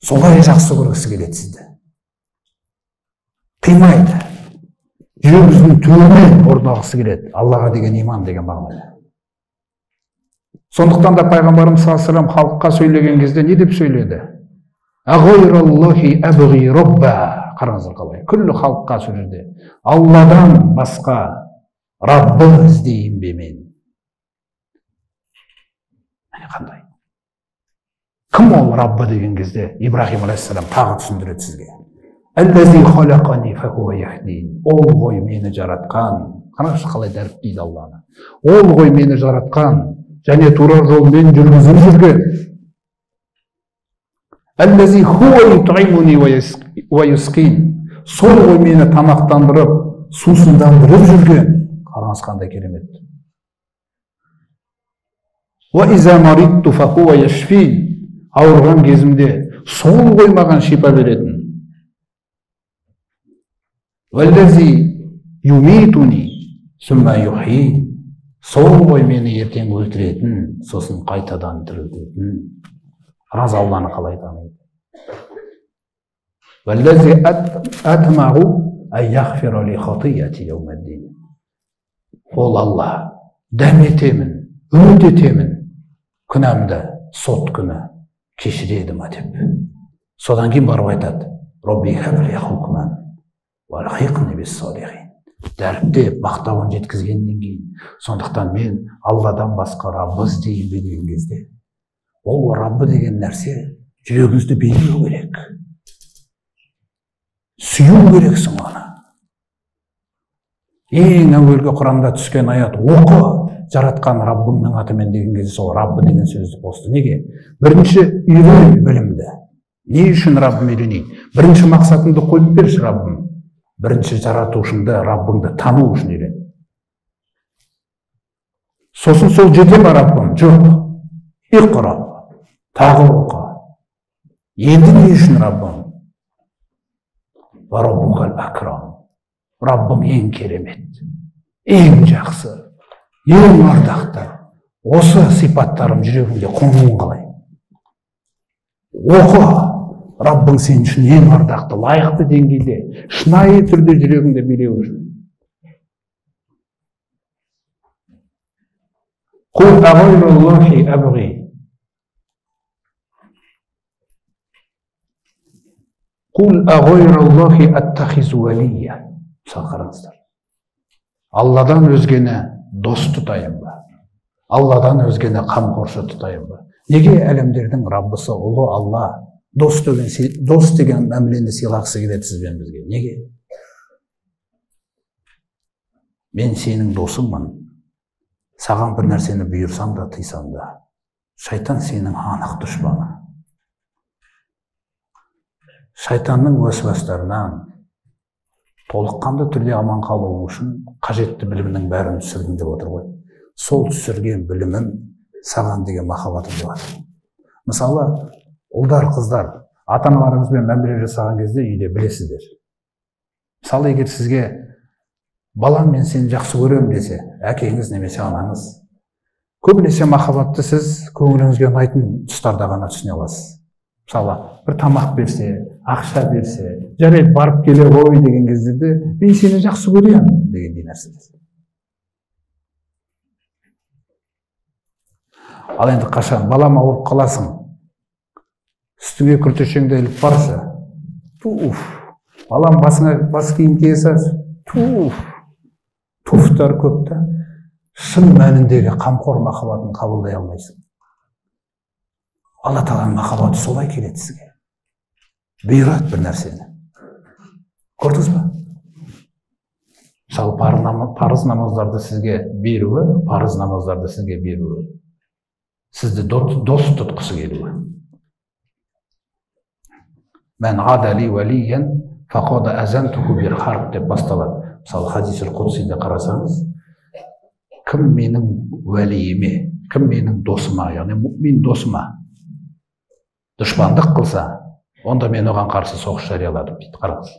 B: Солай жақсы көргісі келеді сізді. Қимайды. Жүрегіңіздің түбімен орнағысы келеді. Аллаға деген иман деген мағынада. Сондықтан да пайғамбарымыз саллаллаху алейхи ва саллям халыққа сөйлеген кезде не деп сөйледі? Ағойраллахи әбғи робба. Қараңыздар қалай. Күллі халыққа сөйледі. Алладан басқа Раббы іздейін бе мен? Қандай? Кім ол Раббы деген кезде? Ибрахим алейхиссалам тағы түсіндіреді сізге. Әлләзи халақани фахуа яхдин. Ол ғой мені жаратқан. Қараңызшы қалай дәріптейді Алланы. Ол ғой мені жаратқан және тура жолмен жүргізіп жүрген. Әлләзи хуа ют'имуни ва юсқин. Сол ғой мені тамақтандырып, сусындандырып жүрген. Қараңыз қандай керемет. Ва иза маритту фахуа яшфин. Ауырған кезімде сол ғой маған шипа беретін. Вәлләзи юмитуни сумма юхи. Сол ғой мені ертең өлтіретін, сосын қайтадан тірілтетін. Қараңыз Алланы қалай таниды. Вәлләзи атмағу ан яғфира ли хатияти яумаддин. Ол Алла, дәм етемін, үміт етемін, күнәмді сот күні кешіреді ма деп. Содан кейін барып айтады: Робби хабли хукман ва алхиқни бис-салихин. Дәріптеп мақтауын жеткізгеннен кейін, сондықтан мен Алладан басқа Раббы іздейін деген кезде, ол Раббы деген нәрсе жүрегіңізді билеу керек. Сүю керексің оны. Ең әуелгі Құранда түскен аят оқы, жаратқан Раббыңның атымен деген кезде сол Раббы деген сөзді қосты. Неге? Бірінші үйрен білімді. Не үшін Раббым үйренейін? Бірінші мақсатыңды қойып берші Раббым. Бірінші жаратушыңды, Раббыңды тану үшін үйрен. Сосын сол жете ма Раббым? Жоқ. Иқра, тағы оқы. Енді не үшін Раббым? Ва раббукал акрам. Раббым ең керемет, ең жақсы, ең ардақты. Осы сипаттарым жүрегімде қонуын қалай. Оқы, Раббың сен үшін ең ардақты, лайықты деңгейде, шынайы түрде жүрегіңде билеу үшін. Құл ағайраллахи әбғи. Құл ағайраллахи аттахизу валия. Қараңыздар. Алладан өзгені дос тұтайын ба? Алладан өзгені қамқоршы тұтайын ба? Неге әлемдердің Раббысы ұлы Алла дос деген мәмілені сыйлағысы келеді сізбен бізге? Неге? Мен сенің досыңмын. Саған бір нәрсені бұйырсам да, тыйсам да. Шайтан сенің анық дұшпаны. Шайтанның уәсуастарынан толыққанды түрде аман қалуың үшін қажетті білімнің бәрін түсірдім деп отыр ғой. Сол түсірген білімім саған деген махаббатым деп отыр. Мысалы, ұлдар, қыздар, ата-аналарыңызбен мәміле жасаған кезде үйде білесіздер. Мысалы, егер сізге балам мен сені жақсы көремін десе, әкеңіз немесе анаңыз, көбінесе махаббатты сіз көңіліңізге ұнайтын тұстарда ғана түсіне аласыз. Мысалы, бір тамақ берсе, ақша берсе, жарайды барып келе ғой деген кездерде, мен сені жақсы көремін дегендей нәрселер. Ал енді қашан балам ауырып қаласың, үстіңе күртешеңді іліп барса, туф, балам басыңа бас киім кие салса, туф, туфтар көп та, шын мәніндегі қамқор махаббатын қабылдай алмайсың. Алла Тағаланың махаббаты солай келеді сізге. Бұйырады бір нәрсені. Көрдіңіз ба? Мысалы, парыз намаздарды сізге беруі, сізді дос тұтқысы келуі. Мән ғадали валиян фақода әзантуху бир харб деп басталады. Мысалы, хадис-ул құдсиде қарасаңыз, кім менің уәлиіме, кім менің досыма, яғни мұъмин досыма дұшпандық қылса, онда мен оған қарсы соғыс жарияладым дейді. Қараңыз.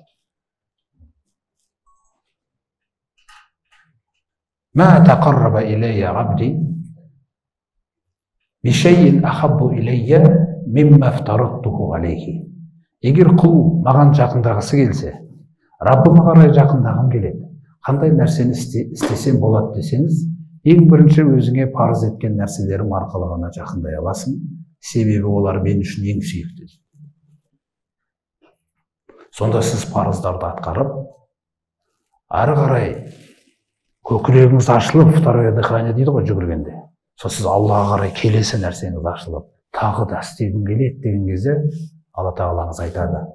B: Ма тақарраба илейя ғабди бишейін ахаббу илейя мимма фтараттуху алейхи. Егер құл маған жақындағысы келсе, Раббыма қарай жақындағым келеді. Қандай нәрсені істесем болады десеңіз, ең бірінші өзіңе парыз еткен нәрселерім арқылы ғана жақындай аласың. Себебі олар мен үшін ең сүйікті. Сонда сіз парыздарды атқарып, ары қарай көкірегіңіз ашылып, второе дыхание дейді ғой жүгіргенде. Сол сіз Аллаға қарай келесі нәрсеңіз ашылып, тағы да істегім келеді деген кезде Алла Тағалаңыз айтады.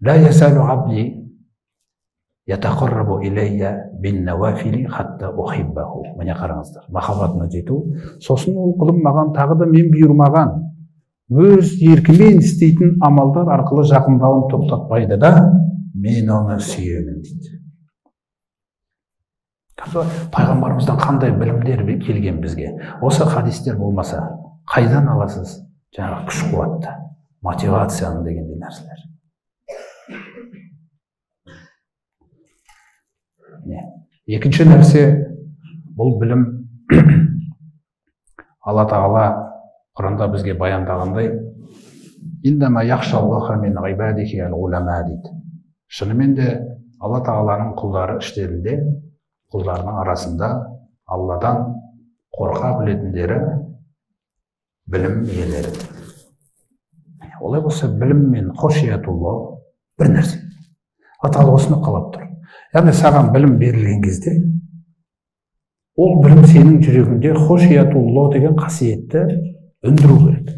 B: Ла ясалу абди ятақаррабу илейя бин навафили хатта ухиббаху. Міне қараңыздар, махаббатына жету. Сосын ол құлым маған тағы да мен бұйырмаған өз еркімен істейтін амалдар арқылы жақындауын тоқтатпайды да, мен оны сүйемін дейді. Пайғамбарымыздан қандай білімдер келген бізге? Осы хадистер болмаса, қайдан аласыз жаңағы күш қуатты, мотивацияны дегендей нәрселер? Екінші нәрсе, бұл білім Алла Тағала Құранда бізге баяндағандай, «Иннама яхшаллаха мин ибадихи ал-улама» дейді. Шынымен де Алла Тағаланың құлдары іштерінде, құлдарының арасында Алладан қорқа білетіндері білім иелері. Олай болса, білім мен хошиятуллах бір нәрсе. Аталы осыны қалап тұр. Яғни саған білім берілген кезде, ол білім сенің жүрегінде хошиятуллах деген қасиетті өндіру керек.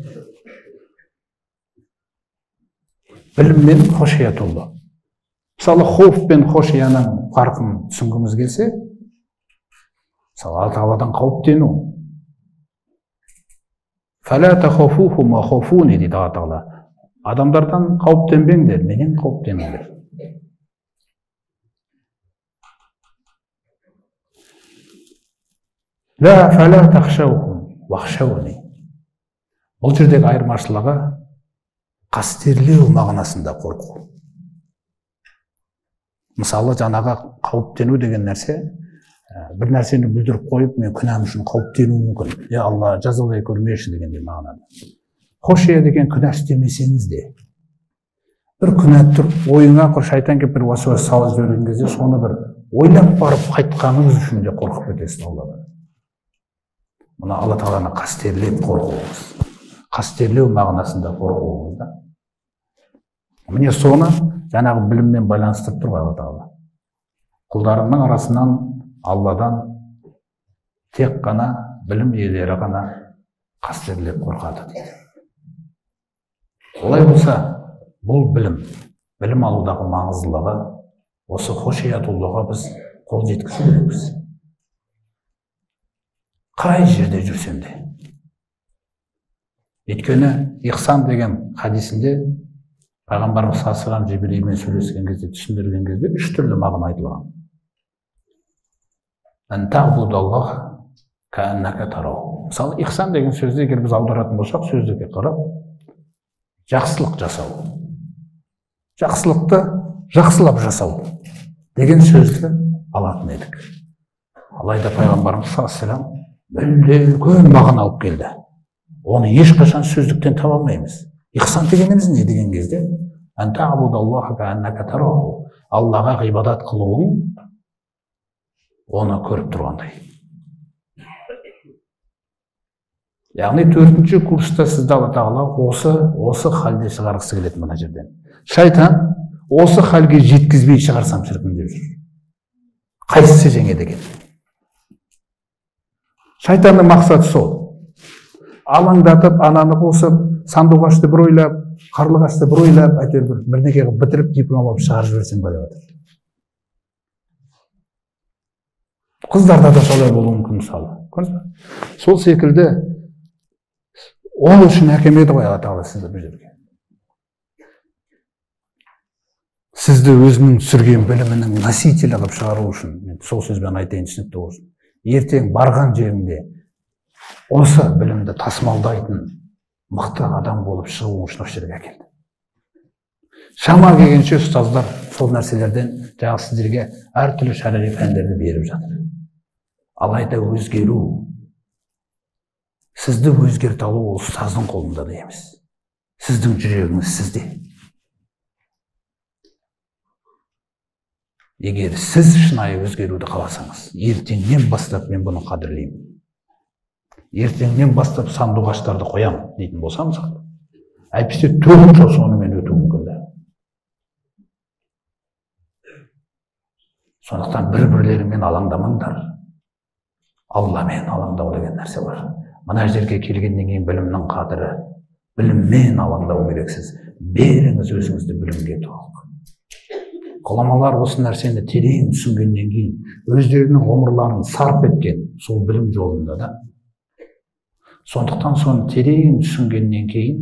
B: Білім мен хошиятуллах. Мысалы, хоф пен хошияның фарқын түсінгіміз келсе, мысалы, Алладан қауіптену. Фәлә тахафуһу ма хафуни дейді Алла Тағала. Адамдардан қауіптенбеңдер, менен қауіптеніңдер. Ла фәлә тахшаухум вахшауни. Бұл жердегі айырмашылығы қастерлеу мағынасында қорқу. Мысалы, жаңағы қауіптену деген нәрсе, бір нәрсені бүлдіріп қойып, мен күнәм үшін қауіптенуім мүмкін. Я Алла, жазалай көрмеші дегендей мағынада. Хош деген күнә істемесеңіз де, бір күнә тұрып, ойыңа шайтан келіп бір уасуас салып жіберген кезде, соны бір ойлап барып қайтқаныңыз үшін де қорқып кетесіз Алладан. Мұны Алла Тағаланы қастерлеп қорқуыңыз, қастерлеу мағынасында қорқуыңыз да. Міне соны жаңағы біліммен байланыстырып тұр Алла Тағала. Құлдарының арасынан Алладан тек қана білім иелері ғана қастерлеп қорқады дейді. Олай болса, бұл білім алудағы маңыздылығы, осы хошиятуллаға біз қол жеткізу керекпіз. Қай жерде жүрсем де. Өйткені ихсан деген хадисінде Пайғамбарымыз саллаллаху алейхи Жибрилмен сөйлескен кезде, түсіндірген кезде 3 түрлі мағына айтылған. Ан таъбудаллах кааннака тарау. Мысалы, ихсан деген сөзді егер біз аударатын болсақ, сөздікке қарап, жақсылық жасау. Жақсылықты жақсылап жасау деген сөзді алатын едік. Алайда Пайғамбарымыз саллаллаху алейхи үлкен мағына алып келді. Оны ешқашан сөздіктен таба алмаймыз. Ихсан дегеніміз не деген кезде, ан таъбудаллаха кааннака тарау. Аллаға ғибадат қылуың, оны көріп тұрғандай. Яғни 4-ші курста сізді Алла Тағала осы халде шығарғысы келеді мына жерден. Шайтан осы халге жеткізбей шығарсам шіркін деп жүр. Қайсысы жеңеді екен? Шайтанның мақсаты сол. Алаңдатып, ананы қосып, сандуғашты бір ойлап, қарлығашты бір ойлап, әйтеуір бірнеге бітіріп, диплом алып шығарып жіберсең ба деп жатыр. Қыздарда да солай болуы мүмкін мысалы. Сол секілді ол үшін әкелмеді ғой Алла Тағала сізді бұл жерге. Сізді өзінің түсірген білімінің носителі қылып шығару үшін, мен сол сөзбен айтайын түсінікті болсын. Ертең барған жеріңде осы білімді тасымалдайтын мықты адам болып шығу үшін осы жерге әкелді. Шама келгенше ұстаздар сол нәрселерден жаңағы сіздерге әртүрлі шариғи пәндерді беріп жатыр. Алайда өзгеру, сізді өзгерте алу ол ұстаздың қолында да емес. Сіздің жүрегіңіз сізде. Егер сіз шынайы өзгеруді қаласаңыз, ертеңнен бастап мен бұны қадірлеймін. Ертеңнен бастап сандуғаштарды қоям дейтін болсам, әйтпесе 4 жыл сонымен өтуі мүмкін да. Сондықтан бір-бірлеріңмен алаңдамаңдар. Алламен алаңдау деген нәрсе бар. Мына жерге келгеннен кейін білімнің қадірі, біліммен алаңдау керексіз. Беріңіз өзіңізді білімге толық. Ғұламалар осы нәрсені терең түсінгеннен кейін, өздерінің ғұмырларын сарп еткен сол білім жолында да. Сондықтан соны терең түсінгеннен кейін,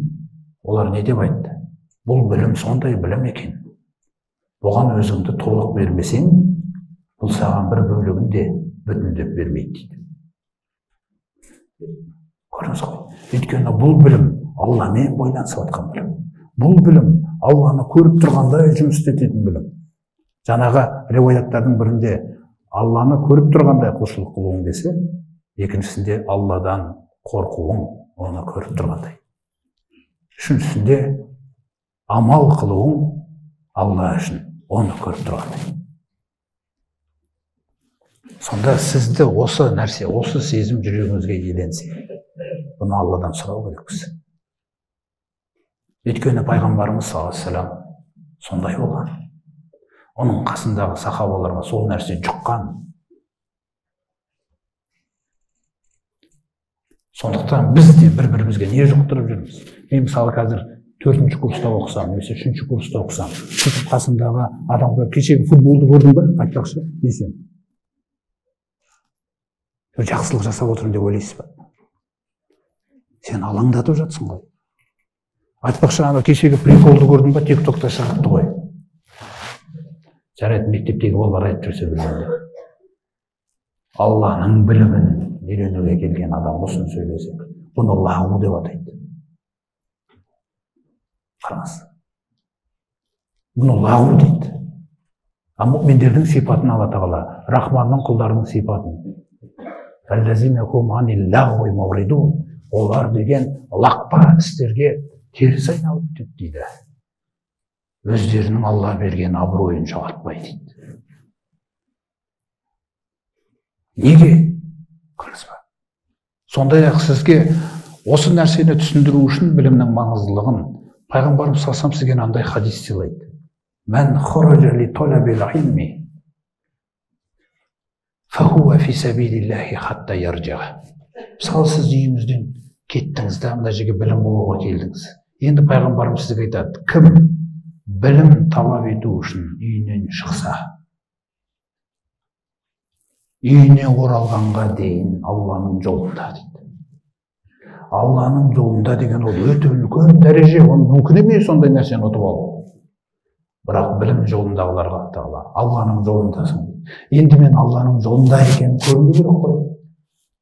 B: олар не деп айтты? Бұл білім сондай білім екен. Бұған өзіңді толық бермесең, бұл саған бір бөлігін де бүтіндеп бермейді дейді. Көріңіз ғой. Өйткені бұл білім Алламен байланысып жатқан білім. Бұл білім Алланы көріп тұрғандай жұмыс істететін білім. Жаңағы риуаяттардың бірінде Алланы көріп тұрғандай құлшылық қылуың десе, екіншісінде Алладан қорқуың, оны көріп тұрғандай. Үшіншісінде амал қылуың Алла үшін, оны көріп тұрғандай. Сонда сізді осы нәрсе, осы сезім жүрегіңізге иеленсе, бұны Алладан сұрау керекпіз. Өйткені Пайғамбарымыз саллаллаху алейхи вассалам сондай болған. Оның қасындағы сахабаларға сол нәрсе жұққан. Сондықтан біз де бір-бірімізге не жұқтырып жүрміз? Мен мысалы қазір 4-ші курста оқысам, немесе 3-ші курста оқысам, сөйтіп қасымдағы адамға кешегі футболды көрдің бе? Айтпақшы, десем. Жақсылық жасап отырмын деп ойлайсыз ба? Сен алаңдатып жатсың ғой. Айтпақшы, ана кешегі приколды көрдің бе? TikTok'та шығыпты ғой. Жарайды, мектептегі балалар айтып жүрсе білгенде. Алланың білімін үйренуге келген адам осыны сөйлесек, бұны лағу деп атайды. Қараңыз. Бұны лағу дейді. А мұъминдердің сипатын Алла тағала, Рахманның құлдарының сипатын. Олар деген лақпа істерге теріс айналып кетеді дейді. Өздерінің Алла берген абыройын жоғалтпай дейді. Неге? Көрдіңіз ба? Сондай-ақ сізге осы нәрсені түсіндіру үшін білімнің маңыздылығын пайғамбарымыз салсам сізге андай хадис сыйлайды. Мән хураджа ли талабил илми фахуа фи сабилиллахи хатта ярджа. Мысалы сіз үйіңізден кеттіңіз да мына жерге білім болуға келдіңіз. Енді пайғамбарымыз сізге айтады, кім білім талап ету үшін үйінен шықса, үйіне оралғанға дейін Алланың жолында дейді. Алланың жолында деген ол өте үлкен дәреже, оны мүмкін емес ондай нәрсені ұтып алу. Бірақ білім жолындағыларға тағала, Алланың жолындасың. Енді мен Алланың жолында екенін көріну керек қой.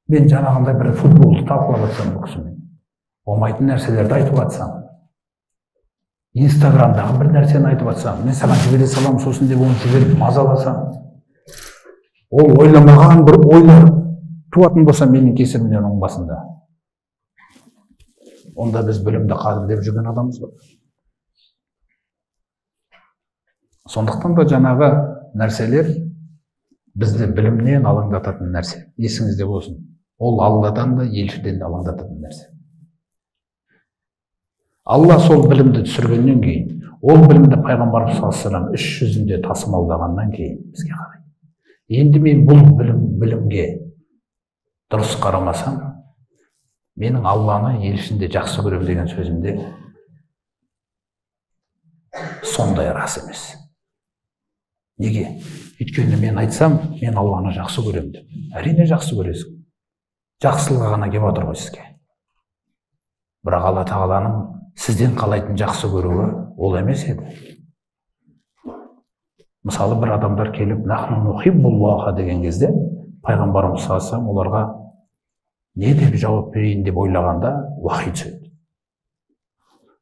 B: Мен жаңағындай бір футболды талқылап жатсам бұл кісімен, болмайтын нәрселерді айтып жатсам, Инстаграмдағы бір нәрсені айтып жатсам, мен саған жібере саламын сосын деп оны жіберіп мазаласам, ол ойламаған бір ойлар туатын болса менің кесірімнен оның басында. Онда біз білімді қадірлеп жүрген адамбыз ғой. Сондықтан да жаңағы нәрселер бізді білімнен алаңдататын нәрсе. Есіңізде болсын. Ол Алладан да, елшіден де алаңдататын нәрсе. Алла сол білімді түсіргеннен кейін, ол білімді пайғамбарымыз саллаллаху алейхи ва саллям іс жүзінде тасымалдағаннан кейін бізге қарайды. Енді мен бұл білімге дұрыс қарамасам, менің Алланы елшінде жақсы көрем деген сөзімде сондай рас емес. Неге? Өйткені мен айтсам, мен Алланы жақсы көрем деп. Әрине жақсы көресің. Жақсылығы ғана келіп отыр ғой сізге. Бірақ Алла тағаланың сізден қалайтын жақсы көруі ол емес еді. Мысалы бір адамдар келіп нахну нухиббуллаха деген кезде пайғамбарымыз саллаллаху алейхи ва саллям оларға не деп жауап берейін деп ойлағанда уахи түседі.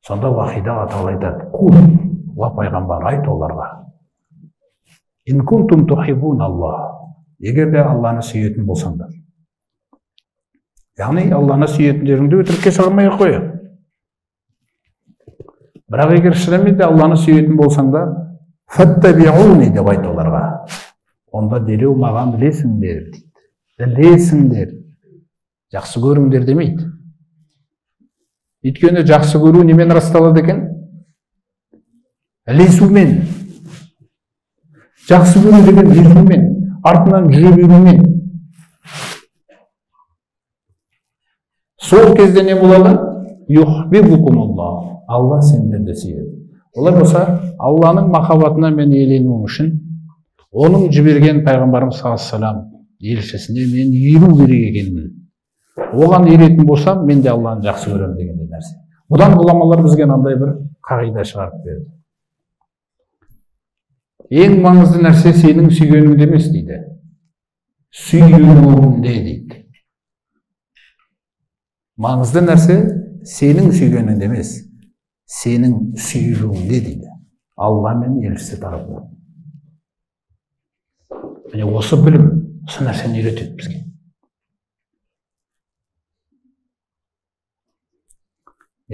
B: Сонда уахида Алла тағала айтады: "Қул, уа пайғамбар, айт оларға. Ин кунтум тухиббуналлах." Егер де Алланы сүйетін болсаңдар. Яғни Алланы сүйетіндеріңді өтірікке шығармай ақ қояды. Бірақ егер шынымен де Алланы сүйетін болсаңдар, фаттабиуни деп айт оларға. Онда дереу маған ілесіңдер дейді. Ілесіңдер. Жақсы көріңдер демейді. Өйткені жақсы көру немен расталады екен? Ілесумен. Жақсы көру деген ілесумен, артынан жүре берумен. Сол кезде не болады? Юхбибукумуллах. Алла сендерді сүйеді. Олай болса, Алланың махаббатына мен иеленуім үшін, оның жіберген пайғамбарымыз саллаллаху алейхи ва саллям елшісіне мен еру керек екенмін. Оған еретін болсам, мен де Алланы жақсы көремін деген нәрсе. Бұдан ғұламалар бізге мынандай бір қағида шығарып берді. Ең маңызды нәрсе сенің сүйгеніңде емес дейді. Сүйуіңде дейді. Маңызды нәрсе сенің сүйгеніңде емес, сенің сүйуіңде дейді. Алла мен елшісі тарапынан. Міне осы білім, осы нәрсені үйретеді бізге.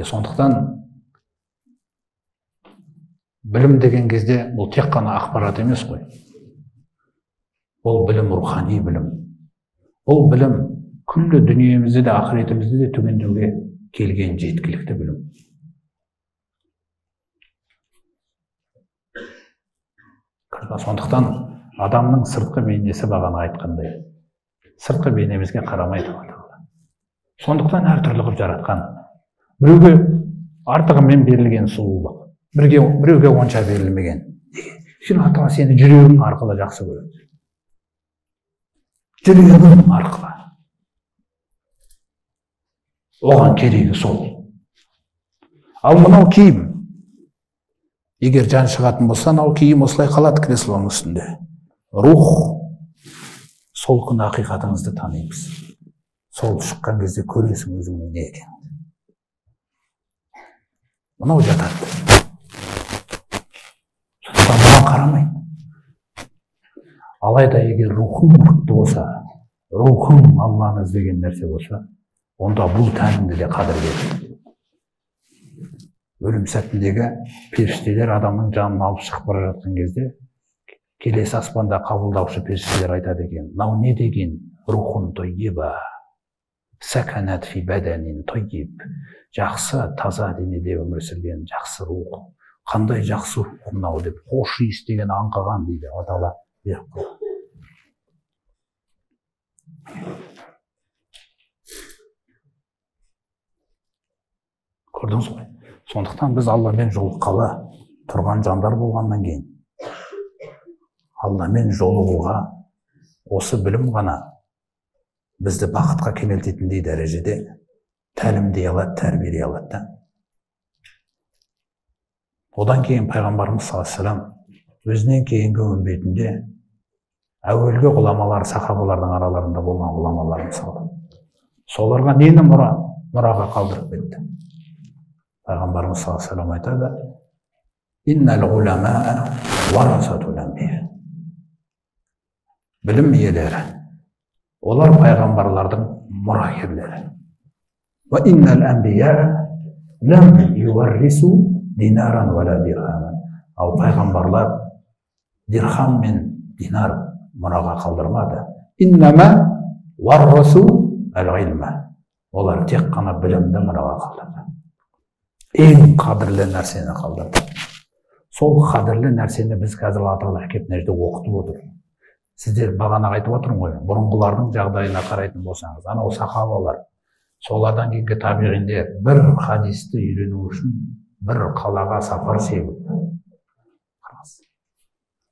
B: Сондықтан білім деген кезде бұл тек қана ақпарат емес қой. Бұл білім рухани білім. Бұл білім күллі дүниемізді де ақыретімізді де түгендеуге келген жеткілікті білім. Сондықтан адамның сыртқы бейнесі бағана айтқандай, сыртқы бейнемізге қарамайды. Сондықтан әртүрлі қылып жаратқан. Біреуге артығымен берілген сұлулық, біреуге онша берілмеген. Сен Алла сені жүрегің арқылы жақсы көреді. Жүрегің арқылы. Оған керегі сол. Ал мынау киім. Егер жан шығатын болса, мынау киім осылай қалады креслоның үстінде. Рух. Сол күні ақиқатыңызды танимыз. Сол шыққан кезде көресің өзіңнің не екенін. мынау жатады. Сондықтан бұған қарамайды. Алайда егер рухың мықты болса, рухың Алланы іздеген нәрсе болса, онда бұл тәніңді де қадір береді. Өлім сәтіндегі періштелер адамның жанын алып шығып бара жатқан кезде, келесі аспанда қабылдаушы періштелер айтады екен, мынау не деген рухун тойиба, сәкәнат фи бәдәнин тойиб, жақсы таза денеде өмір сүрген жақсы рух, қандай жақсы рух мынау деп хош иіс деген аңқыған дейді Алла беріп қойды. Көрдіңіз ғой? Сондықтан біз Алламен жолыққалы тұрған жандар болғаннан кейін, Алламен жолығуға осы білім ғана бізді бақытқа кенелтетіндей дәрежеде тәлімдей алады, тәрбиелей алады. Одан кейін пайғамбарымыз саллаллаху алейхи вассалам өзінен кейінгі үмбетінде әуелгі ғұламалар, сахабалардың араларында болған ғұламалар мысалы, соларға нені мұраға қалдырып кетті? Пайғамбарымыз саллаллаху алейхи вассалам айтады: «Иннал ғуламаа варасатул анбия». Білім иелері, олар пайғамбарлардың мұрагерлері. «Ва иннал анбия лам юваррису динаран вала дирхаман». Ал пайғамбарлар дирхам мен динар мұраға қалдырмады. «Иннама варрасу ал-илма». Олар тек қана білімді мұраға қалдырды. Ең қадірлі нәрсені қалдырды. Сол қадірлі нәрсені біз қазір Алла әкеп мына жерде оқытып отыр. Сіздер бағана айтып отырмын ғой, бұрынғылардың жағдайына қарайтын болсаңыз, анау сахабалар, солардан кейінгі табиғиндер бір хадисті үйрену үшін бір қалаға сапар шегіп,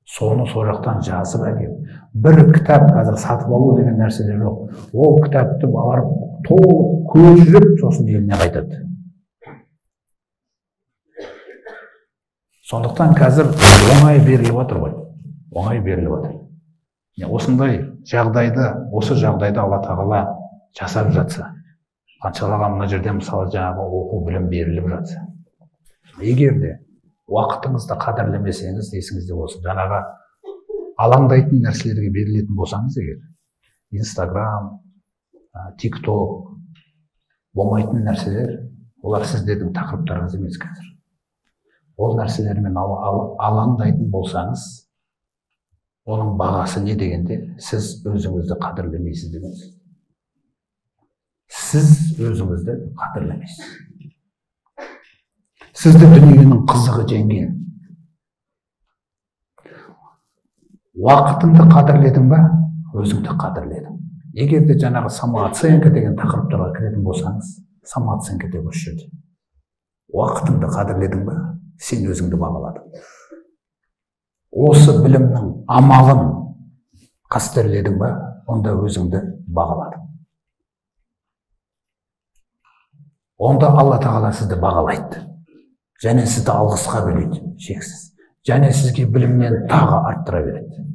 B: соны сол жақтан жазып әкеп, бір кітап қазір сатып алу деген нәрсе де жоқ. Ол кітапты барып толық көшіріп, сосын еліне қайтады. Сондықтан қазір оңай беріліп отыр ғой, оңай беріліп отыр. Осындай жағдайды, осы жағдайда Алла Тағала жасап жатса, қаншалаған мына жерде мысалы жаңағы оқу білім беріліп жатса, егер де уақытыңызды қадірлемесеңіз, есіңізде болсын, жаңағы алаңдайтын нәрселерге берілетін болсаңыз егер, Инстаграм, ТикТок, болмайтын нәрселер, олар сіздердің тақырыптарыңыз емес қазір. Ол нәрселермен алаңдайтын болсаңыз, оның бағасы не дегенде, сіз өзіңізді қадірлемейсіз дегенсіз. Сіз өзіңізді қадірлемейсіз. Сізді дүниенің қызығы жеңген. Уақытыңды қадірледің ба, өзіңді қадірледің. Егер де жаңағы самооценка деген тақырыптарға кіретін болсаңыз, самооценка деп осы жерде. Уақытыңды қадірледің ба, сен өзіңді бағаладың. Осы білімнің амалын қастерледің ба, онда өзіңді бағаладың. Онда Алла Тағала сізді бағалайды. Және сізді алғысқа бөлейді, шексіз. Және сізге білімнен тағы арттыра береді.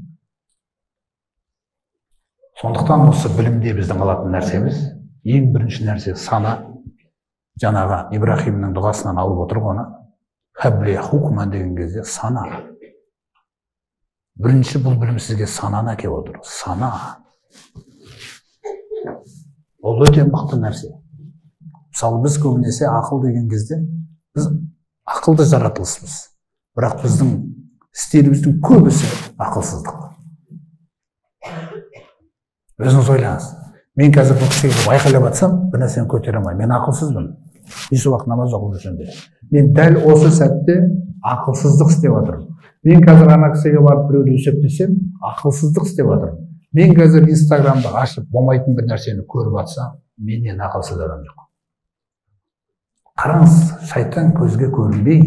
B: Сондықтан осы білімде біздің алатын нәрсеміз, ең бірінші нәрсе сана. Жаңағы Ибрахимнің дұғасынан алып отыр оны. Хәбле хукман деген кезде сана. Бірінші бұл білім сізге сананы әкеп отыр. Сана. Ол өте мықты нәрсе. Мысалы біз көбінесе ақыл деген кезде, біз ақылды жаратылыспыз. Бірақ біздің істеріміздің көбісі ақылсыздық. Өзіңіз ойлаңыз. Мен қазір бұл кісіге айқайлап атсам, бір нәрсені көтере алмаймын. Мен ақылсызбын. Еш уақыт намаз оқып жүрсем де. Мен дәл осы сәтте ақылсыздық істеп отырмын. Мен қазір ана кісіге барып біреуді өсектесем, ақылсыздық істеп отырмын. Мен қазір Инстаграмды ашып, болмайтын бір нәрсені көріп атсам, менен ақылсыз адам жоқ. Қараңыз, шайтан көзге көрінбей,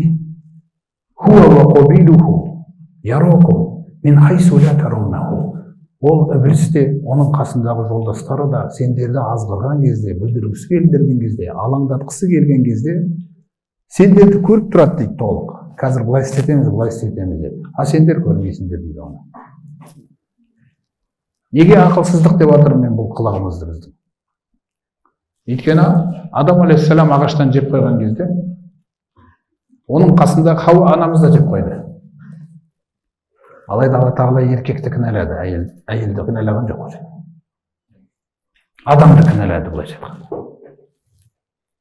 B: ол ібілісте, оның қасындағы жолдастары да сендерді азғырған кезде, бүлдіргісі келдірген кезде, алаңдатқысы келген кезде, сендерді көріп тұрады дейді толық. Қазір бұлай істетеміз деп. А сендер көрмейсіңдер дейді оны. Неге ақылсыздық деп жатырмын мен бұл қылығымызды біздің? Өйткені Адам алейхиссалам ағаштан жеп қойған кезде Оның қасында Хауа анамыз да жеп қойды. Алайда Алла тағала еркекті кінәлады, әйелді кінәлаған жоқ. Адамды кінәлады былайша айтқанда.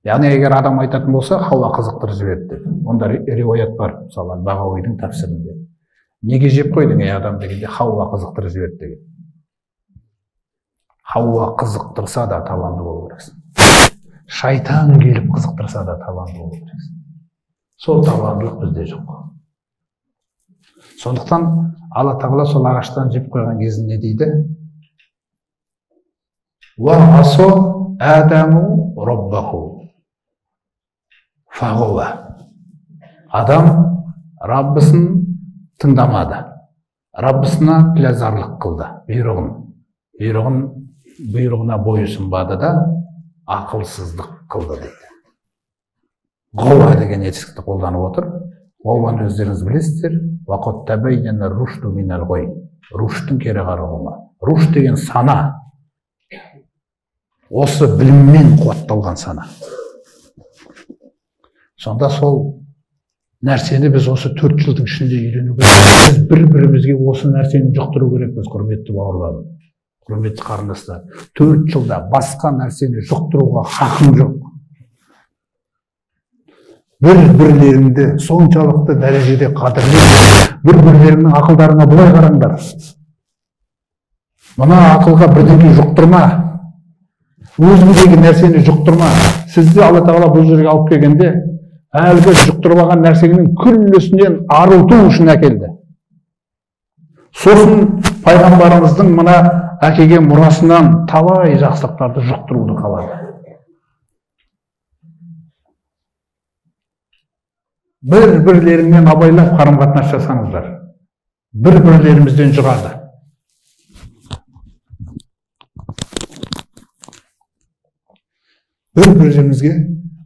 B: Яғни егер адам айтатын болса, Хауа қызықтырып жіберді деп. Онда риуаят бар, мысалы Бағауидің тәпсірінде. Неге жеп қойдың ей адам дегенде, Хауа қызықтырып жіберді деген. Хауа қызықтырса да табанды болу керексің. Шайтан келіп қызықтырса да табанды болу керексің. Сол табандылық бізде жоқ. Сондықтан Алла тағала сол ағаштан жеп қойған кезінде дейді: «Ва асо адаму роббаху фағуа». Адам Раббысын тыңдамады, Раббысына пілазарлық қылды, бұйрығына бойұсынбады да ақылсыздық қылды дейді. Ғауа деген етістікті қолданып отыр. Ғауаны өздеріңіз білесіздер. Вақот табайяна рушту минал ғой. Руштың кері қарауы. Руш деген сана. Осы біліммен қуатталған сана. Сонда сол нәрсені біз осы 4 жылдың ішінде үйрену керек. Біз бір-бірімізге осы нәрсені жұқтыру керекпіз, құрметті бауырларым, құрметті қарындастар. 4 жылда басқа нәрсені жұқтыруға хақым жоқ. Бір-бірлеріңді соншалықты дәрежеде қадірлеп, бір-бірлеріңнің ақылдарына бұлай қараңдар. Мына ақылға бірдеңе жұқтырма. Өзіңдегі нәрсені жұқтырма. Сізді Алла тағала бұл жерге алып келгенде, әлгі жұқтырып алған нәрсенің күллісінен арылту үшін әкелді. Сосын пайғамбарымыздың мына әкелген мұрасынан талай жақсылықтарды жұқтыруды қалады. Бір-бірлеріңмен абайлап қарым-қатынас жасаңыздар. Бір-бірлерімізден жұғады. Бір-бірлерімізге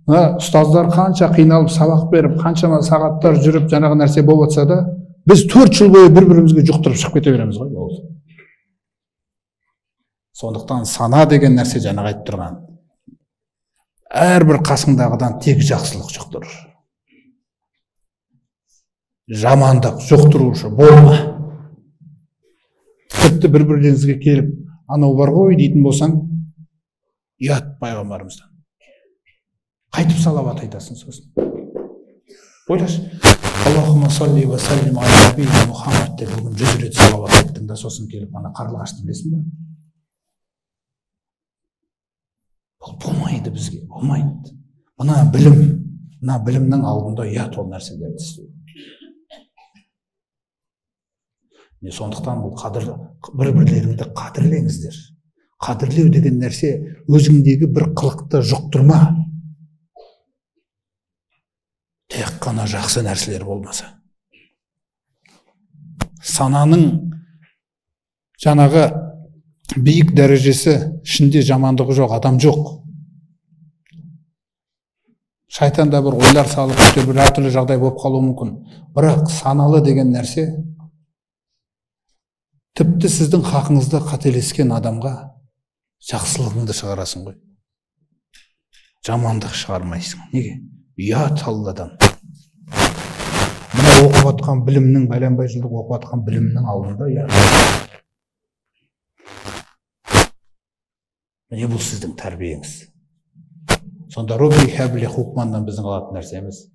B: ұстаздар қанша қиналып сабақ беріп, қаншама сағаттар жүріп жаңағы нәрсе болып жатса да, біз 4 жыл бойы бір-бірімізге жұқтырып шығып кете береміз ғой. Сондықтан сана деген нәрсе жаңағы айтып тұрған. Әрбір қасыңдағыдан тек жақсылық жұқтырыр. Жамандық жұқтырушы болма. Тіпті бір-бірлеріңізге келіп, анау бар ғой дейтін болсаң, ұят пайғамбарымыздан. Қайтып салават айтасың сосын. Ойлашы, Аллахумма салли ва саллим аля набийина Мұхаммад деп бүгін 100 рет салават айттың да сосын келіп ана қарлығашты білесің бе? Бұл болмайды бізге, болмайды. Мына білімнің алдында ұят ол нәрселерді істеу. Сондықтан бұл бір-бірлеріңді қадірлеңіздер. Қадірлеу деген нәрсе өзіңдегі бір қылықты жұқтырма. Тек қана жақсы нәрселер болмаса. Сананың жаңағы биік дәрежесі ішінде жамандығы жоқ, адам жоқ. Шайтанда бір ойлар салып, бір әртүрлі жағдай болып қалуы мүмкін. Бірақ саналы деген нәрсе тіпті сіздің хақыңызда қателескен адамға жақсылығыңды шығарасың ғой. Жамандық шығармайсың. Неге? Ұят Алладан. Мына оқып атқан білімнің, бәленбай жылдық оқып атқан білімнің алдында ұят. Міне бұл сіздің тәрбиеңіз. Сонда Робби Хәбле Хукманнан біздің алатын нәрсеміз.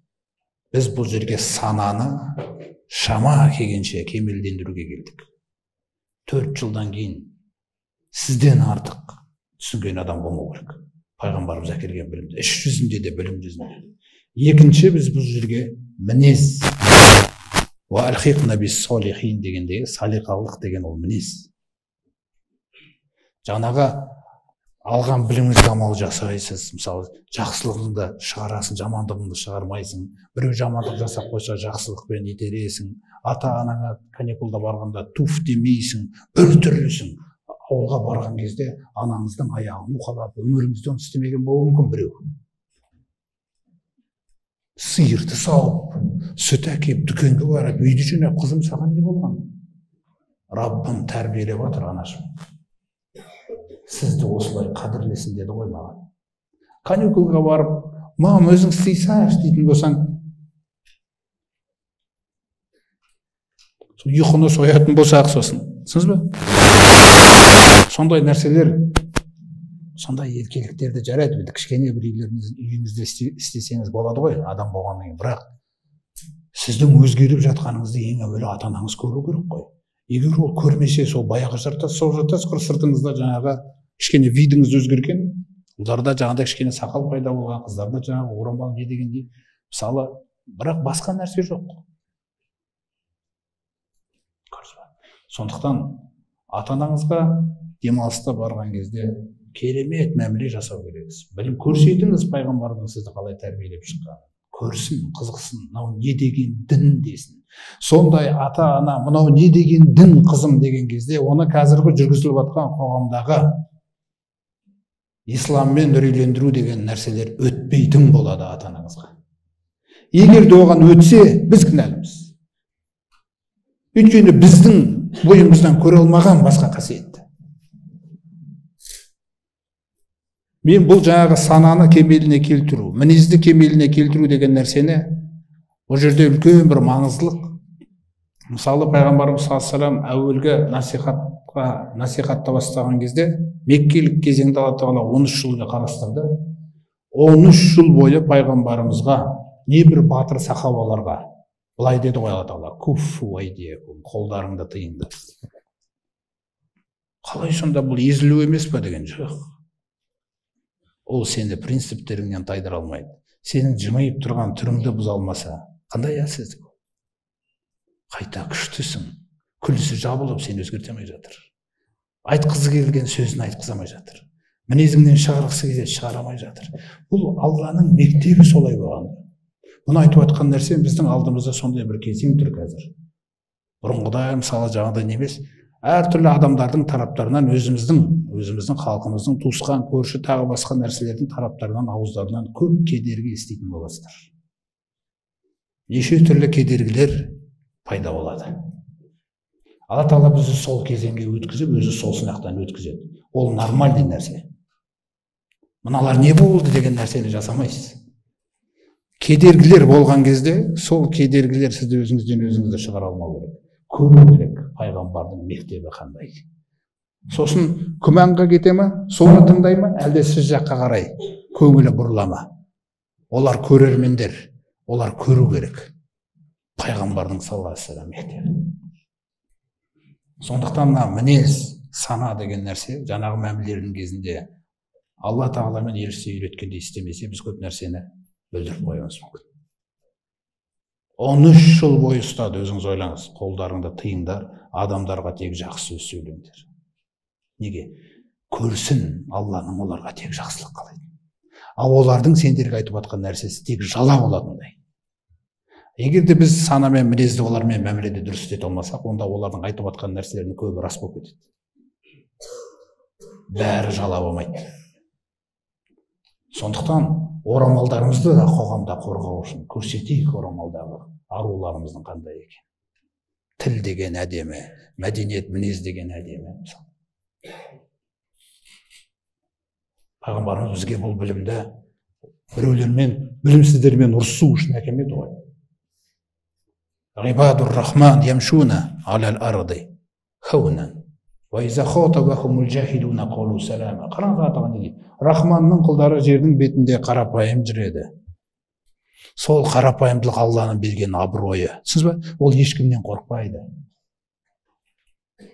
B: Біз бұл жерге сананы шама келгенше кемелдендіруге келдік. 4 жылдан кейін сізден артық түсінген адам болмау керек. Пайғамбарымыз әкелген білімді. Іс жүзінде де, білім жүзінде. Екінші, біз бұл жерге мінез. Ва алхиқна бис солихин дегендегі салиқалық деген ол мінез. Жаңағы алған біліміңізді амал жасайсыз. Мысалы, жақсылығыңды шығарасың, жамандығыңды шығармайсың. Біреу жамандық жасап қойса, жақсылықпен итересің. Ата-анаңа каникулда барғанда туф демейсің, бір түрлісің. Ауылға барған кезде анаңыздың аяғын уқалап, өміріңізде оны істемеген болуы мүмкін біреу. Сиырды сауып, сүт әкеп, дүкенге барып, үйді жинап, қызым саған не болған? Раббым тәрбиелеп отыр, анашым. Сізді осылай қадірлесін деді ғой маған. Каникулға барып, мам өзің істейсің дейтін болсаң, ұйқыны соятын болсақ сосын, түсінсіз бе? Сондай нәрселер, сондай еркеліктерді жарайды. Кішкене бір үйіңізде істесеңіз болады ғой, адам болғаннан кейін. Бірақ сіздің өзгеріп жатқаныңызды ең әуелі ата-анаңыз көру керек қой. Егер ол көрмесе, сол баяғы жартас, сол жартас сыртыңызда жаңағы кішкене видіңіз өзгерген, ұлдарда жаңағыдай кішкене сақал пайда болған, қыздарда жаңағы орамал не дегендей, мысалы, бірақ басқа нәрсе жоқ. Сондықтан ата-анаңызға демалыста барған кезде керемет мәміле жасау керексіз. Білім көрсетіңіз, пайғамбардың сізді қалай тәрбиелеп шыққанын. Көрсін, қызықсын, мынау не деген дін десін. Сондай ата-ана мынау не деген дін қызым деген кезде, оны қазіргі жүргізіліп жатқан қоғамдағы исламмен үрейлендіру деген нәрселер өтпейтін болады ата-анаңызға. Егер де оған өтсе, біз кінәліміз. Өйткені біздің бойымыздан көре алмаған басқа қасиетті. Мен бұл жаңағы сананы кемеліне келтіру, мінезді кемеліне келтіру деген нәрсені, бұл жерде үлкен бір маңыздылық. Мысалы, пайғамбарымыз саллаллаху алейхи ва әуелгі насихатта бастаған кезде, меккелік кезеңде Алла Тағала 13 жылға қарастырды. 13 жыл бойы пайғамбарымызға, небір батыр сахабаларға былай деді ғой Алла Тағала: «Куффу айдиякум», қолдарыңды тыйыңдар. Қалай сонда бұл езілу емес пе деген? Жоқ. Ол сені принциптеріңнен тайдыра алмайды. Сенің жымиып тұрған түріңді бұза алмаса, қандай әлсіздік? Қайта күштісің. Күлісі жабылып сені өзгерте алмай жатыр. Айтқызы келген сөзін айтқыза алмай жатыр. Мінезіңнен шығарғысы келсе шығара алмай жатыр. Бұл Алланың мектебі солай болған. Бұны айтып жатқан нәрсе біздің алдымызда сондай бір кезең тұр қазір. Бұрынғыда мысалы жаңағыдай емес, әртүрлі адамдардың тараптарынан өзіміздің халқымыздың туысқан, көрші тағы басқа нәрселердің тараптарынан, ауыздарынан көп кедергі еститін боласыздар. Неше түрлі кедергілер пайда болады. Алла Тағала бізді сол кезеңге өткізіп, өзі сол сынақтан өткізеді. Ол нормальный нәрсе. Мыналар не болды деген нәрсені жасамайсыз. Кедергілер болған кезде, сол кедергілер сізді өзіңізді шығара алмау керек. Көру керек, пайғамбардың мектебі қандай. Сосын күмәнға кете ме, соны тыңдай ма, әлде сіз жаққа қарай көңілі бұрыла ма? Олар көрермендер, олар көру керек. Пайғамбардың саллаллаху алейхи ва саллям мектебі. Сондықтан мінез, сана деген нәрсе, жаңағы мәмілелердің кезінде Алла Тағаламен елшісі үйреткенде істемесе, біз көп нәрсені бүлдіріп қоямыз мүмкін. 13 жыл бойы ұстады, өзіңіз ойлаңыз, қолдарыңды тыйыңдар, адамдарға тек жақсы сөз сөйлеңдер. Неге? Көрсін, Алланың оларға тек жақсылық қалайды. Ал олардың сендерге айтып жатқан нәрсесі тек жала болатындай. Егер де біз санамен, мінезді олармен мәміледе дұрыс ете алмасақ, онда олардың айтып жатқан нәрселерінің көбі рас болып кетеді. Бәрі жала болмайды. Сондықтан орамалдарымызды да қоғамда қорғау үшін көрсетейік орамалдағы аруларымыздың қандай екен. Тіл деген әдемі, мәдениет, мінез деген әдемі. Пайғамбарымыз бізге бұл білімді біреулермен, білімсіздермен ұрысу үшін әкелмеді ғой. Ғибадур рахман ямшуна алал арди хауна ва иза хатабахумул жахилуна қалу салама. Қараңғы атаған дейді. Рахманның құлдары жердің бетінде қарапайым жүреді. Сол қарапайымдылық Алланың берген абыройы. Сіз бе? Ол ешкімнен қорқпайды.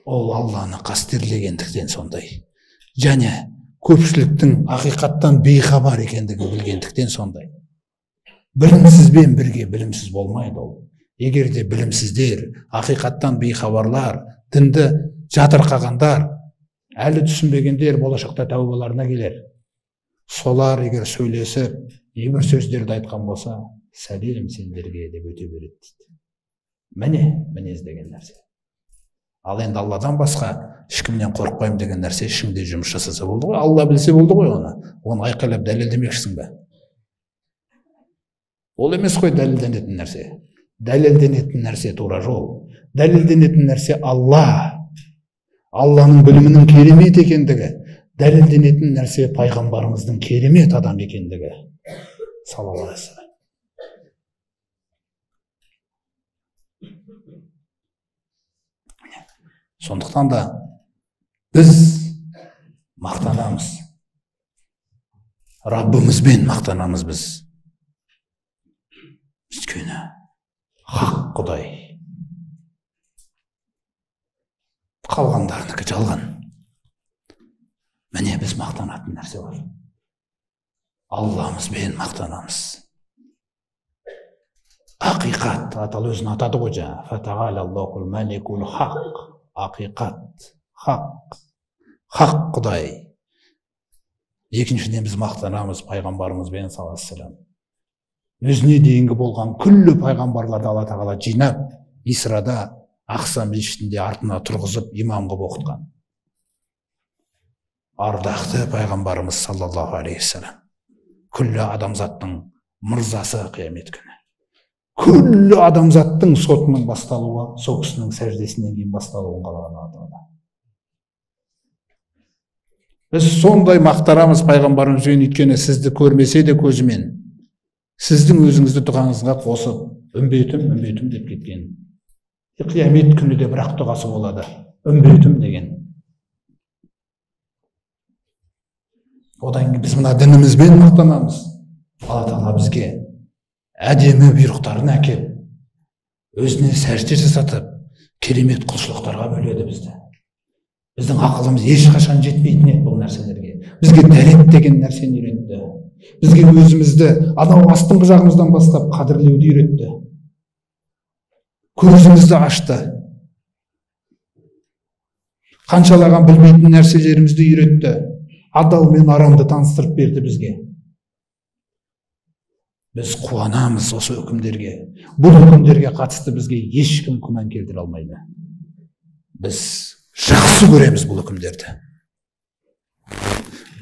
B: Ол Алланы қастерлегендіктен сондай. Және көпшіліктің ақиқаттан бейхабар екендігін білгендіктен сондай. Білімсізбен бірге білімсіз болмайды ол. Егер де білімсіздер, ақиқаттан бейхабарлар, дінді жатырқағандар, әлі түсінбегендер болашақта тәубаларына келер. Солар егер сөйлесіп, небір сөздерді айтқан болса, сәлем сендерге деп өте береді дейді. Міне, мінез деген нәрсе. Ал енді Алладан басқа ешкімнен қорықпаймын деген нәрсе ішіңде жұмыс жасаса болды ғой. Алла білсе болды ғой оны. Оны айқайлап дәлелдемекшісің бе? Ол емес қой дәлелденетін нәрсе. Дәлелденетін нәрсе тура жол. Дәлелденетін нәрсе Алла. Алланың білімінің керемет екендігі. Дәлелденетін нәрсе пайғамбарымыздың керемет адам екендігі. Саллаллаху алейхи ва саллям. Сондықтан да біз мақтанамыз. Раббымызбен мақтанамыз біз. Өйткені хақ Құдай. Қалғандарынікі жалған. Міне біз мақтанатын нәрсе бар. Алламызбен мақтанамыз. Ақиқат, аталы өзін атады ғой жаңа. Фатағалаллахул маликул хақ. Ақиқат, хақ. Хақ Құдай. Екіншіден біз мақтанамыз пайғамбарымызбен саллаллаху алейхи вассалам. Өзіне дейінгі болған күллі пайғамбарларды Алла тағала жинап, Исрада Ақса мешітінде артына тұрғызып имам қылып оқытқан. Ардақты пайғамбарымыз саллаллаху алейхи вассалам. Күллі адамзаттың мырзасы қиямет күні. Күллі адамзаттың сотының басталуы, сол кісінің сәждесінен кейін басталуын қалаған Алла. Біз сондай мақтарамыз пайғамбарымызбен, өйткені сізді көрмесе де көзімен, сіздің өзіңізді дұғаңызға қосып, үмбетім деп кеткен. Қиямет күні де бірақ дұғасы болады, үмбетім деген. Одан кейін біз мына дінімізбен мақтанамыз. Алла тағала бізге әдемі бұйрықтарын әкеп, өзіне сәжде жасатып, керемет құлшылықтарға бөледі бізді. Біздің ақылымыз ешқашан жетпейтін еді бұл нәрселерге. Бізге дәрет деген нәрсені үйретті. Бізге өзімізді анау астыңғы жағымыздан бастап қадірлеуді үйретті. Көзімізді ашты. Қаншалаған білмейтін нәрселерімізді үйретті. Адал мен арамды таныстырып берді бізге. Біз қуанамыз осы үкімдерге. Бұл үкімдерге қатысты бізге ешкім күмән келтіре алмайды. Біз жақсы көреміз бұл үкімдерді.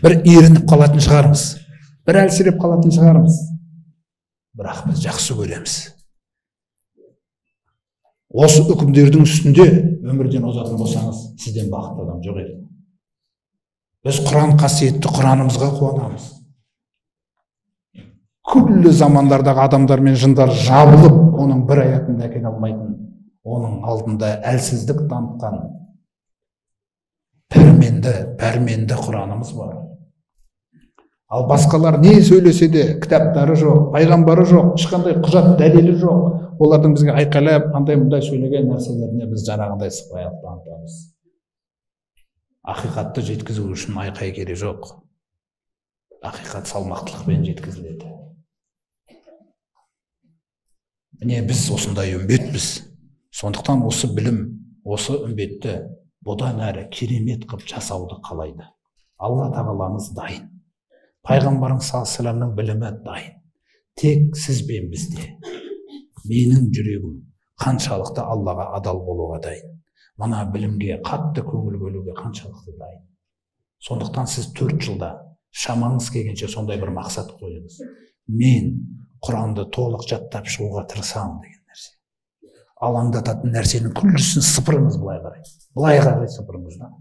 B: Бір ерініп қалатын шығармыз, бір әлсіреп қалатын шығармыз, бірақ біз жақсы көреміз. Осы үкімдердің үстінде өмірден озатын болсаңыз, сізден бақытты адам жоқ еді. Біз Құран қасиетті Құранымызға қуанамыз. Күллі замандардағы адамдар мен жындар жабылып, оның бір аятын әкеле алмайтын, оның алдында әлсіздік танытқан пәрменді Құранымыз бар. Ал басқалар не сөйлесе де, кітаптары жоқ, пайғамбары жоқ, ешқандай құжат дәлелі жоқ. Олардың бізге айқайлап, қандай-мұндай сөйлеген нәрселеріне біз жаңағындай сыпайылық танытамыз. Ақиқатты жеткізу үшін айқай керек жоқ. Ақиқат салмақтылықпен жеткізіледі. Міне біз осындай үмбетпіз. Сондықтан осы білім, осы үмбетті бұдан әрі керемет қып жасауды қалайды. Алла тағаламыз дайын. Пайғамбарымыз саллаллаху алейхи вассаламның білімі дайын. Тек сіз бен бізде. Менің жүрегім қаншалықты Аллаға адал болуға дайын. Мына білімге қатты көңіл бөлуге қаншалықты дайын. Сондықтан сіз 4 жылда шамаңыз келгенше сондай бір мақсат қойыңыз. Мен Құранды толық жаттап шығуға тырысамын деген нәрсе. Алаңдататын нәрсенің күллісін сыпырыңыз былай қарай. Былай қарай сыпырыңыз да.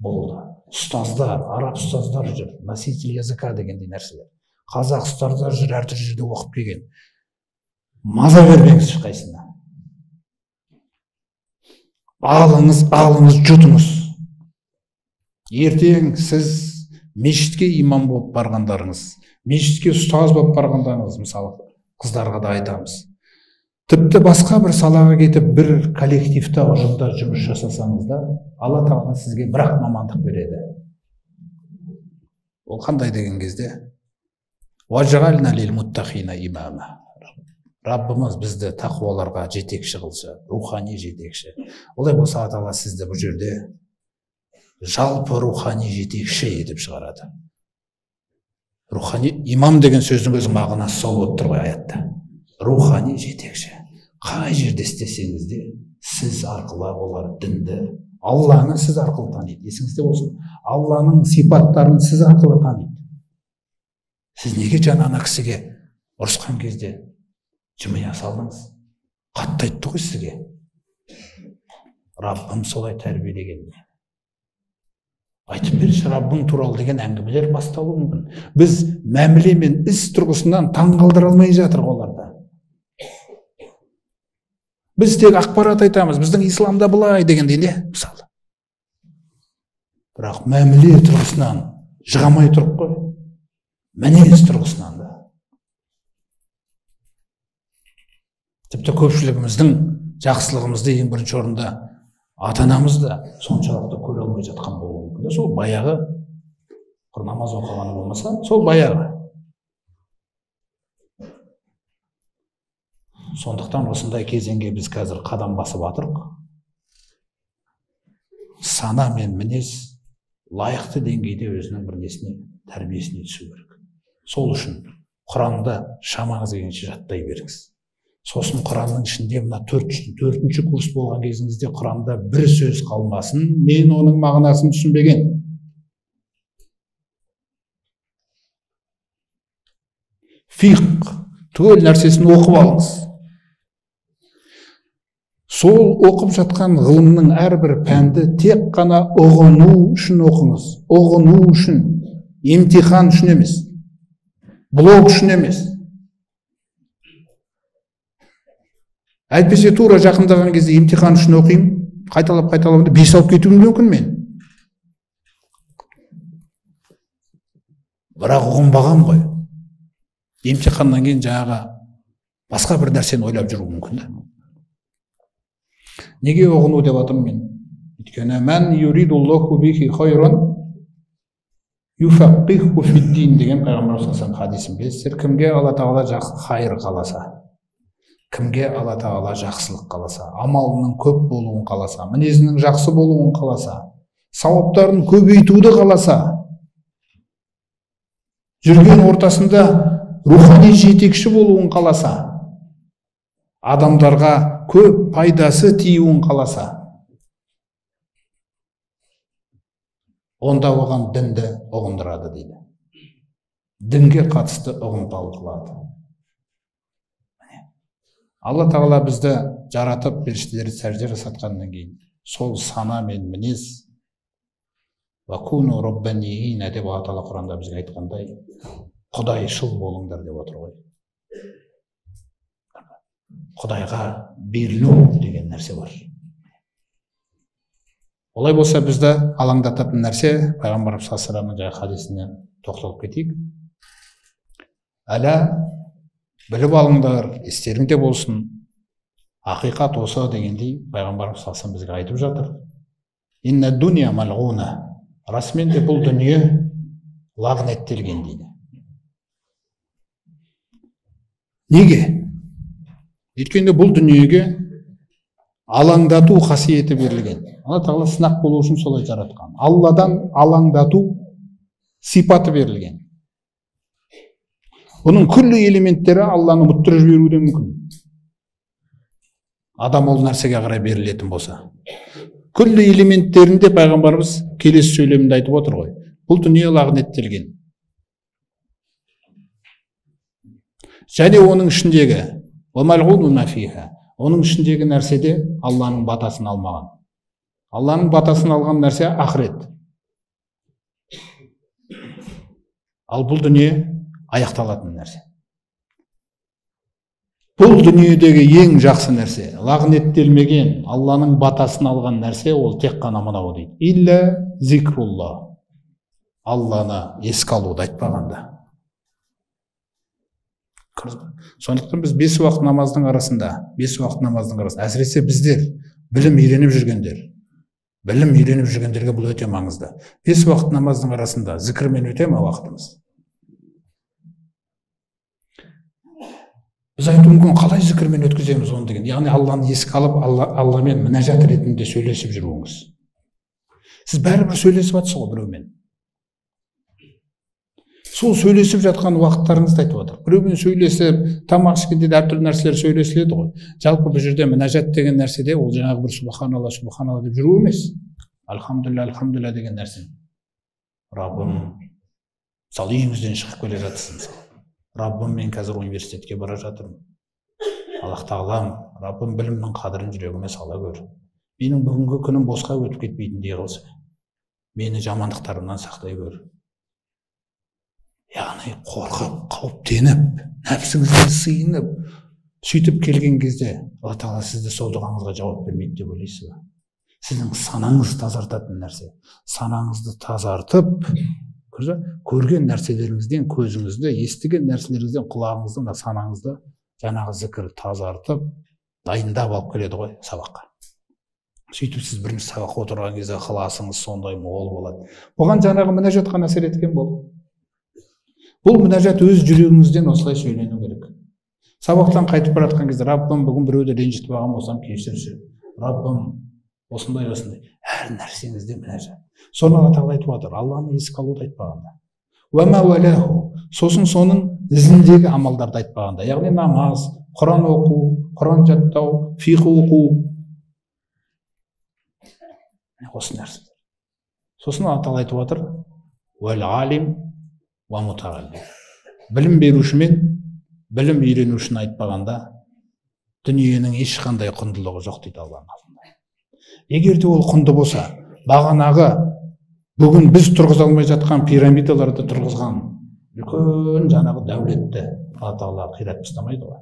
B: Болды. Ұстаздар, араб ұстаздар жүр, носитель языка дегендей нәрселер. Қазақ ұстаздар жүр, әртүрлі жерде оқып келген. Маза бермеңіз ешқайсына. Алыңыз, жұтыңыз. Ертең сіз мешітке имам болып барғандарыңыз, мешітке ұстаз болып барғандарыңыз, мысалы, қыздарға да айтамыз. Тіпті басқа бір салаға кетіп, бір коллективті ұжымда жұмыс жасасаңыз да, Алла тағала сізге бірақ мамандық береді. Ол қандай деген кезде? Уажғална лил муттақина имама. Раббымыз бізді тақуаларға жетекші қылса, рухани жетекші. Олай болса, Алла тағала сізді бұл жерде жалпы рухани жетекші етіп шығарады. Рухани имам деген сөздің өзі мағынасы сол болып тұр ғой аятта. Рухани жетекші. Қай жерде істесеңіз де, сіз арқылы олар дінді, Алланы сіз арқылы таниды. Есіңізде болсын, Алланың сипаттарын сіз арқылы таниды. Сіз неге жаңа ана кісіге ұрысқан кезде жымия салдыңыз? Қатты айтты ғой сізге. Раббым солай тәрбиелеген. Айтып берші, Раббың туралы деген әңгімелер басталуы мүмкін. Біз мәміле мен іс тұрғысынан таң қалдыра алмай жатыр оларда. Біз тек ақпарат айтамыз, біздің исламда былай дегендей не мысалы. Бірақ мәміле тұрғысынан жығамай тұрып қой. Мінез тұрғысынан да. Тіпті көпшілігіміздің жақсылығымызды ең бірінші орында ата-анамыз да соншалықты көре алмай жатқан болуы мүмкін. Сол баяғы құр намаз оқығаны болмаса, сол баяғы. Сондықтан осындай кезеңге біз қазір қадам басып жатырық. Сана мен мінез лайықты деңгейде өзінің бір несіне, тәрбиесіне түсу керек. Сол үшін Құранды шамаңыз келгенше жаттай беріңіз. Сосын Құранның ішінде мына төртінші курс болған кезіңізде Құранда бір сөз қалмасын, мен оның мағынасын түсінбеген. Фиқ, түгел нәрсесін оқып алыңыз. Сол оқып жатқан ғылымның әрбір пәнді тек қана ұғыну үшін оқыңыз. Ұғыну үшін, емтихан үшін емес. Блог үшін емес. Әйтпесе тура жақындаған кезде емтихан үшін оқимын, қайталап 5 алып кетуім мүмкін мен. Бірақ ұғынбаған ғой. Емтиханнан кейін жаңағы басқа бір нәрсені ойлап жүру мүмкін да. Неге ұғыну деп атым мен? Өйткені мән юридуллаху бихи хайран юфаққиху фиддин деген пайғамбар саллаллаху хадисін білесіздер. Кімге Алла тағала хайыр қаласа, кімге Алла тағала жақсылық қаласа, амалының көп болуын қаласа, мінезінің жақсы болуын қаласа, сауаптарын көбейтуді қаласа, жүрген ортасында рухани жетекші болуын қаласа, адамдарға көп пайдасы тиюін қаласа, онда оған дінді ұғындырады дейді. Дінге қатысты ұғымтал қылады. Алла тағала бізді жаратып, періштелерді сәжде жасатқаннан кейін, сол сана мен мінез вакуну роббанийина деп Алла тағала Құранда бізге айтқандай, құдайшыл болыңдар деп отыр ғой. Құдайға берілу деген нәрсе бар. Олай болса бізді алаңдататын нәрсе, пайғамбар саллаллаху алейхи вассаламның жаңағы хадисіне тоқталып кетейік. Әлә біліп алыңдар, естеріңде болсын, ақиқат осы дегендей пайғамбар саллаллаху алейхи вассалам бізге айтып жатыр. Инна дуния малғуна. Расымен де бұл дүние лағнеттелген дейді. Неге? Өйткені бұл дүниеге алаңдату қасиеті берілген. Алла тағала сынақ болу үшін солай жаратқан. Алладан алаңдату сипаты берілген. Оның күллі элементтері Алланы ұмыттырып жіберуі мүмкін. Адам ол нәрсеге қарай берілетін болса. Күллі элементтерінде пайғамбарымыз келесі сөйлемінде айтып отыр ғой. Бұл дүние лағнеттелген. Және оның ішіндегі оның ішіндегі нәрседе Алланың батасын алмаған. Алланың батасын алған нәрсе ақырет. Ал бұл дүние аяқталатын нәрсе. Бұл дүниедегі ең жақсы нәрсе, лағнеттелмеген, Алланың батасын алған нәрсе, ол тек қана мынау дейді. Илля зикрулла. Алланы еске алуды айтпағанда. Сондықтан біз 5 уақыт намаздың арасында, әсіресе біздер білім үйреніп жүргендерге бұл өте маңызды. 5 уақыт намаздың арасында зікірмен өте ме уақытымыз? Біз айту мүмкін, қалай зікірмен өткіземіз оны деген. Яғни Алланы еске алып, Алламен мінәжат ретінде сөйлесіп жүруіңіз. Сіз бәрібір сөйлесіп жатсыз ғой біреумен. Сол сөйлесіп жатқан уақыттарыңызды айтып отыр. Біреумен сөйлесіп, тамақ ішкенде де әртүрлі нәрселер сөйлесіледі ғой. Жалпы бұл жерде мінәжат деген нәрседе ол жаңағы бір субханалла деп жүру емес. Альхамдулилля деген нәрсе. Раббым, мысалы үйіңізден шығып келе жатырсыз. Раббым, мен қазір университетке бара жатырмын. Аллах тағалам, Раббым білімнің қадірін жүрегіме сала көр. Менің бүгінгі күнім босқа өтіп кетпейтіндей қылсын. Мені жамандықтарымнан сақтай көр. Яғни қорқып, қауіптеніп, нәпсіңізге сыйынып, Сөйтіп келген кезде Алла Тағала сізді сол дұғаңызға жауап бермейді деп ойлайсыз ба? Сіздің санаңыз тазартатын нәрсе. Санаңызды тазартып, көрген нәрселеріңізден көзіңізді, естіген нәрселеріңізден құлағыңызды, мына санаңызды жаңағы зікір тазартып, дайындап алып келеді ғой сабаққа. Сөйтіп сіз бірінші сабаққа отырған кезде ықыласыңыз сондай мол болады. Бұған жаңағы мінәжат қана әсер еткен болды. Бұл мінәжат өз жүрегіңізден осылай сөйлену керек. Сабақтан қайтып бара жатқан кезде Раббым, бүгін біреуді ренжітіп алған болсам кешірші. Раббым, осындай. Әр нәрсеңізде мінәжат. Соны Алла Тағала айтып жатыр. Алланы еске алуды айтпағанда. Уәма уәләху. Сосын соның ізіндегі амалдарды айтпағанда. Яғни намаз, Құран оқу, Құран жаттау, фиқ оқу. Осы нәрселер. Сосын Алла Тағала айтып жатыр. Уәл алим уә мутағаллим. Білім беруші мен білім үйренушіні айтпағанда дүниенің ешқандай құндылығы жоқ дейді Алланың алдында. Егер де ол құнды болса, бағанағы бүгін біз тұрғыза алмай жатқан пирамидаларды тұрғызған үлкен жаңағы дәулетті Алла Тағала қиратып тастамайды ғой.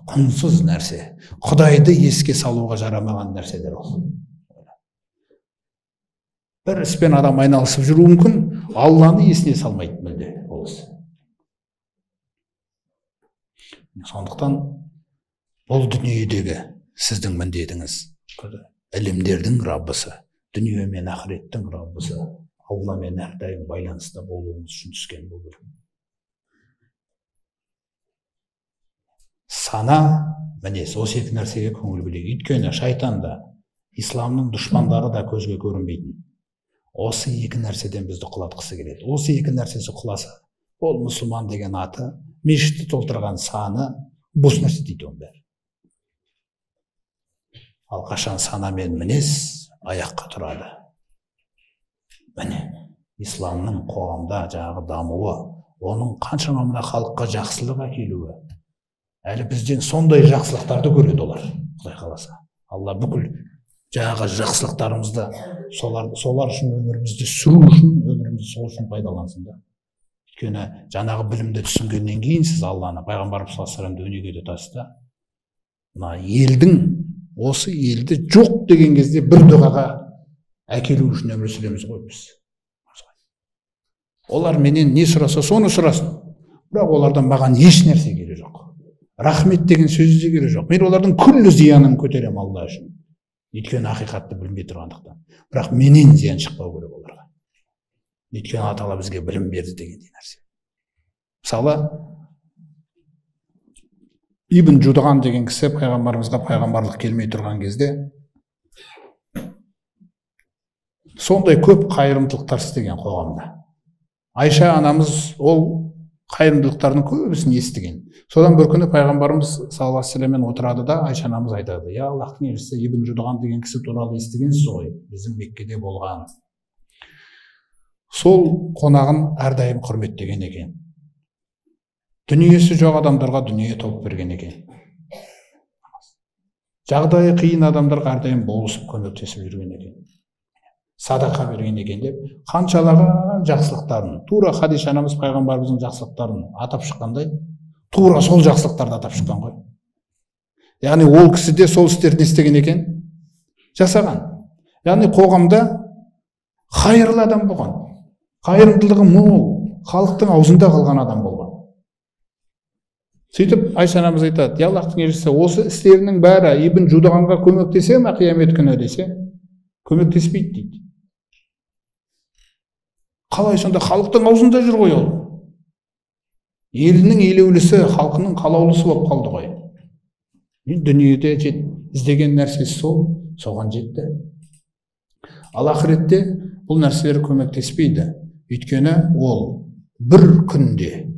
B: Құнсыз нәрсе, Құдайды еске салуға жарамаған нәрселер ол. Бір іспен адам айналысып жүруі мүмкін, Алланы есіне салмайды мүлде ол іс. Сондықтан бұл дүниедегі сіздің міндетіңіз ілімдердің Раббысы, дүние мен ақыреттің Раббысы, Алламен әрдайым байланыста болуыңыз үшін түскен бұл бөлім. Сана, мінез, осы екі нәрсеге көңіл бөлейік. Өйткені шайтан да, исламның дұшпандары да көзге көрінбейтін. Осы екі нәрседен бізді құлатқысы келеді. Осы екі нәрсесі құласа, ол мұсылман деген аты, мешітті толтырған саны, бос нәрсе дейді оның бәрі. Ал қашан сана мен мінез аяққа тұрады. Міне, исламның қоғамда жаңағы дамуы, оның қаншама мына халыққа жақсылық әкелуі, әлі бізден сондай жақсылықтарды көреді олар, Құдай қаласа. Алла бүкіл жаңағы жақсылықтарымызды солар үшін өмірімізді сүру үшін, өмірімізді сол үшін пайдалансын да. Өйткені жаңағы білімді түсінгеннен кейін сіз Алланы, пайғамбарымыз саллаллаху алейхи вассаламды өнеге тұтасыз да. Мына елдің, осы елді жоқ деген кезде бір дұғаға әкелу үшін өмір сүреміз ғой біз. Олар менен не сұраса, соны сұрасын. Бірақ олардан маған еш нәрсе керек жоқ. Рахмет деген сөз де керек жоқ. Мен олардың күллі зиянын көтерем Алла үшін. Өйткені ақиқатты білмей тұрғандықтан. Бірақ менен зиян шықпау керек оларға. Өйткені Алла Тағала бізге білім берді дегендей нәрсе. Мысалы, Ибн Жудған деген кісі пайғамбарымызға пайғамбарлық келмей тұрған кезде сондай көп қайырымдылықтар істеген қоғамда. Айша анамыз ол қайырымдылықтардың көбісін естіген. Содан бір күні пайғамбарымыз саллаллаху алейхи вассаламмен отырады да Айша анамыз айтады: "Я Аллахтың елшісі, Ибн Жудған деген кісі туралы естігенсіз ғой, біздің Меккеде болған. Сол қонағын әрдайым құрметтеген екен. Дүниесі жоқ адамдарға дүние тауып берген екен. Жағдайы қиын адамдарға әрдайым болысып көмектесіп жүрген екен. Садақа берген екен" деп қаншалаған жақсылықтарын, тура Хадиша анамыз пайғамбарымыздың жақсылықтарын атап шыққандай, тура сол жақсылықтарды атап шыққан ғой. Яғни ол кісі де сол істерді істеген екен, жасаған. Яғни қоғамда қайырлы адам болған, қайырымдылығы мол, халықтың аузында қалған адам болған. Сөйтіп Айша анамыз айтады: "Я Аллахтың елшісі, осы істерінің бәрі Ибн Жудағанға көмектесе ме қиямет күні?" десе, көмектеспейді дейді. Қалай сонда халықтың аузында жүр ғой ол? Елінің елеулісі, халқының қалаулысы болып қалды ғой. Дүниеде іздеген нәрсесі сол, соған жетті. Ал ақыретте бұл нәрселер көмектеспейді. Өйткені ол бір күнде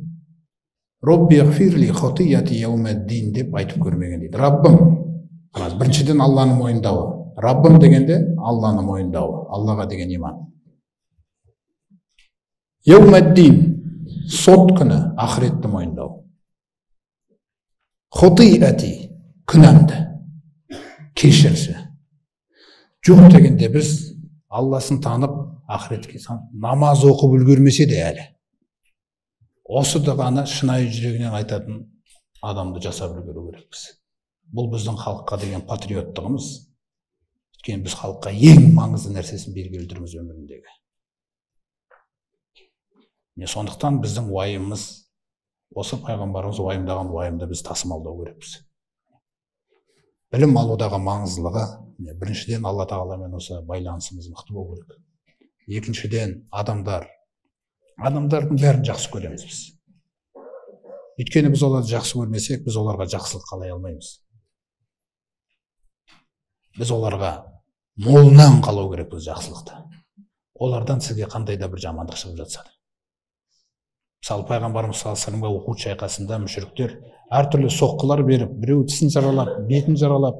B: Робби ғфирли хотияти яумаддин деп айтып көрмеген дейді. Раббым, біріншіден Алланы мойындауы. Раббым дегенде Алланы мойындауы, Аллаға деген иман. Яумаддин, сот күні, ақыретті мойындау. Хотияти, күнәмді, кешірші. Жоқ дегенде біз Алласын танып, ақыретке намаз оқып үлгермесе де әлі. Осы да ғана шынайы жүрегінен айтатын адамды жасап үлгеру керекпіз. Бұл біздің халыққа деген патриоттығымыз. Өйткені біз халыққа ең маңызды нәрсесін бергелі тұрмыз өміріндегі. Сондықтан біздің уайымымыз, осы пайғамбарымыз уайымдаған уайымды біз тасымалдау керекпіз. Білім алудағы маңыздылығы, біріншіден Алла Тағаламен осы байланысымыз мықты болу керек. Екіншіден адамдардың бәрін жақсы көреміз біз. Өйткені біз оларды жақсы көрмесек, біз оларға жақсылық қалай алмаймыз. Біз оларға молынан қалау керекпіз жақсылықты. Олардан сізге қандай да бір жамандық шығып жатса да. Мысалы, пайғамбарымыз саллаллаху алейхи ва саллямға Ухуд шайқасында мүшіріктер әртүрлі соққылар беріп, біреу тісін жаралап, бетін жаралап,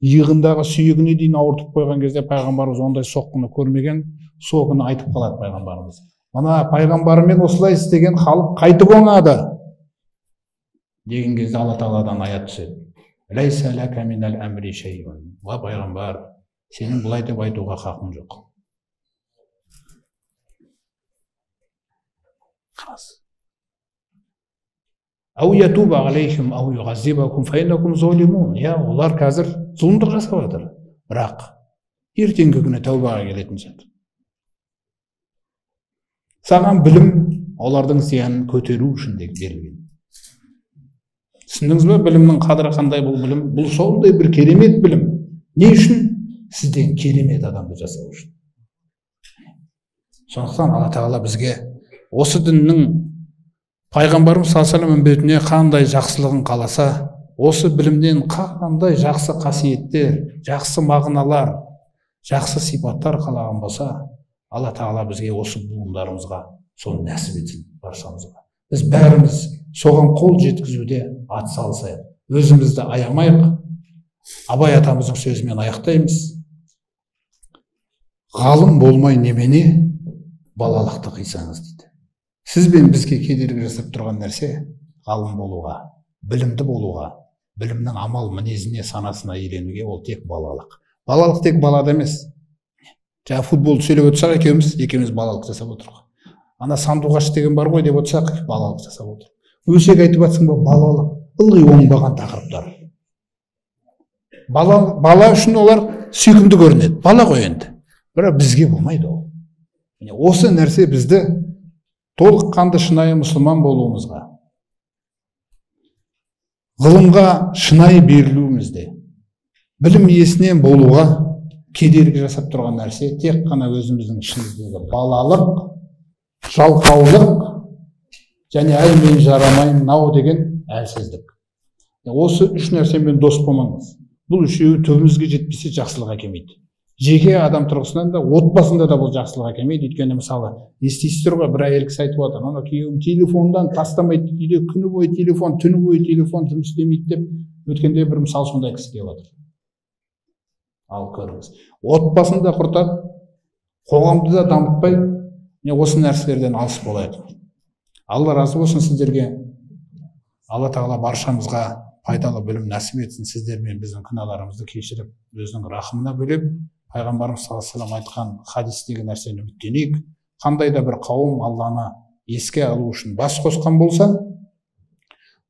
B: иығындағы сүйегіне дейін ауыртып қойған кезде пайғамбарымыз ондай соққыны көрмеген, сол күні айтып қалады пайғамбарымыз. Мына пайғамбарымен осылай істеген халық қайтып оңады деген кезде Алла Тағаладан аят түседі. Лайса лака минал амри шайун. Ва пайғамбар, сенің бұлай деп айтуға хақың жоқ. Ау ятуба алейхим ау юғазибакум файнакум золимун. Олар қазір зұлымдық жасап жатыр. Бірақ ертеңгі күні тәубаға келетін шығар. Саған білім олардың зиянын көтеру үшін берілген. Түсіндіңіз бе? Білімнің қадірі қандай бұл білім? Бұл сондай бір керемет білім. Не үшін? Сізден керемет адамды жасау үшін. Сондықтан Алла Тағала бізге осы діннің пайғамбарымыз саллаллаху алейхи ва саллям үмбетіне қандай жақсылығын қаласа, осы білімнен қандай жақсы қасиеттер, жақсы мағыналар, жақсы сипаттар қалаған болса, Алла Тағала бізге осы буындарымызға соны нәсіп етсін, баршамызға. Біз бәріміз соған қол жеткізуде атсалысайық, өзімізді аямайық. Абай атамыздың сөзімен аяқтаймыз. Ғалым болмай немене, балалықты қисаңыз дейді. Сіз бен бізге кедергі жасап тұрған нәрсе ғалым болуға, білімді болуға, білімнің амал мінезіне, санасына үйренуге ол тек балалық. Балалық тек балада емес. Жаңа футболды сөйлеп отырсақ, екеуміз балалық жасап отырмыз. Ана сандуғаш деген бар ғой деп отырсақ, балалық жасап отырмыз. Өсек айтып жатсың ба, балалық, ылғи оңбаған тақырыптар. Бала үшін олар сүйкімді көрінеді, бала ғой енді. Бірақ бізге болмайды ол. Осы нәрсе бізді толыққанды шынайы мұсылман болуымызға, ғылымға шынайы берілуімізде, білім иесінен болуға кедергі жасап тұрған нәрсе тек қана өзіміздің ішіміздегі балалық, жалқаулық және әй мен жарамайын нау деген әлсіздік. Осы үш нәрсемен дос болмаңыз. Бұл үшеуі түбімізге жетпесе жақсылық әкелмейді. Жеке адам тұрғысынан да, отбасында да бұл жақсылық әкелмейді. Өйткені мысалы, естисіздер ғой, бір әйел кісі айтып отыр, ана күйеуім телефондан тастамайды дейді, күні бойы телефон, түні бойы телефон жұмыс істемейді деп, өткенде бір мысал сондай кісі келіп отыр. Ал көріңіз, отбасын да құртады, қоғамды да дамытпай, осы нәрселерден алыс болайық. Алла разы болсын сіздерге. Алла Тағала баршамызға пайдалы білім нәсіп етсін, сіздер мен біздің күнәларымызды кешіріп, өзінің рахымына бөлеп, пайғамбарымыз саллаллаху алейхи ва саллям айтқан хадистегі нәрсені үміттенейік. Қандай да бір қауым Алланы еске алу үшін бас қосқан болса,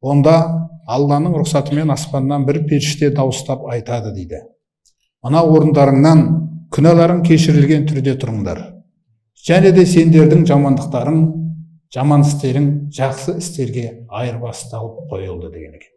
B: онда Алланың рұқсатымен аспаннан бір періште дауыстап айтады дейді. Мына орындарыңнан күнәларың кешірілген түрде тұрыңдар. Және де сендердің жамандықтарың, жаман істерің жақсы істерге айырбасталып қойылды деген екен.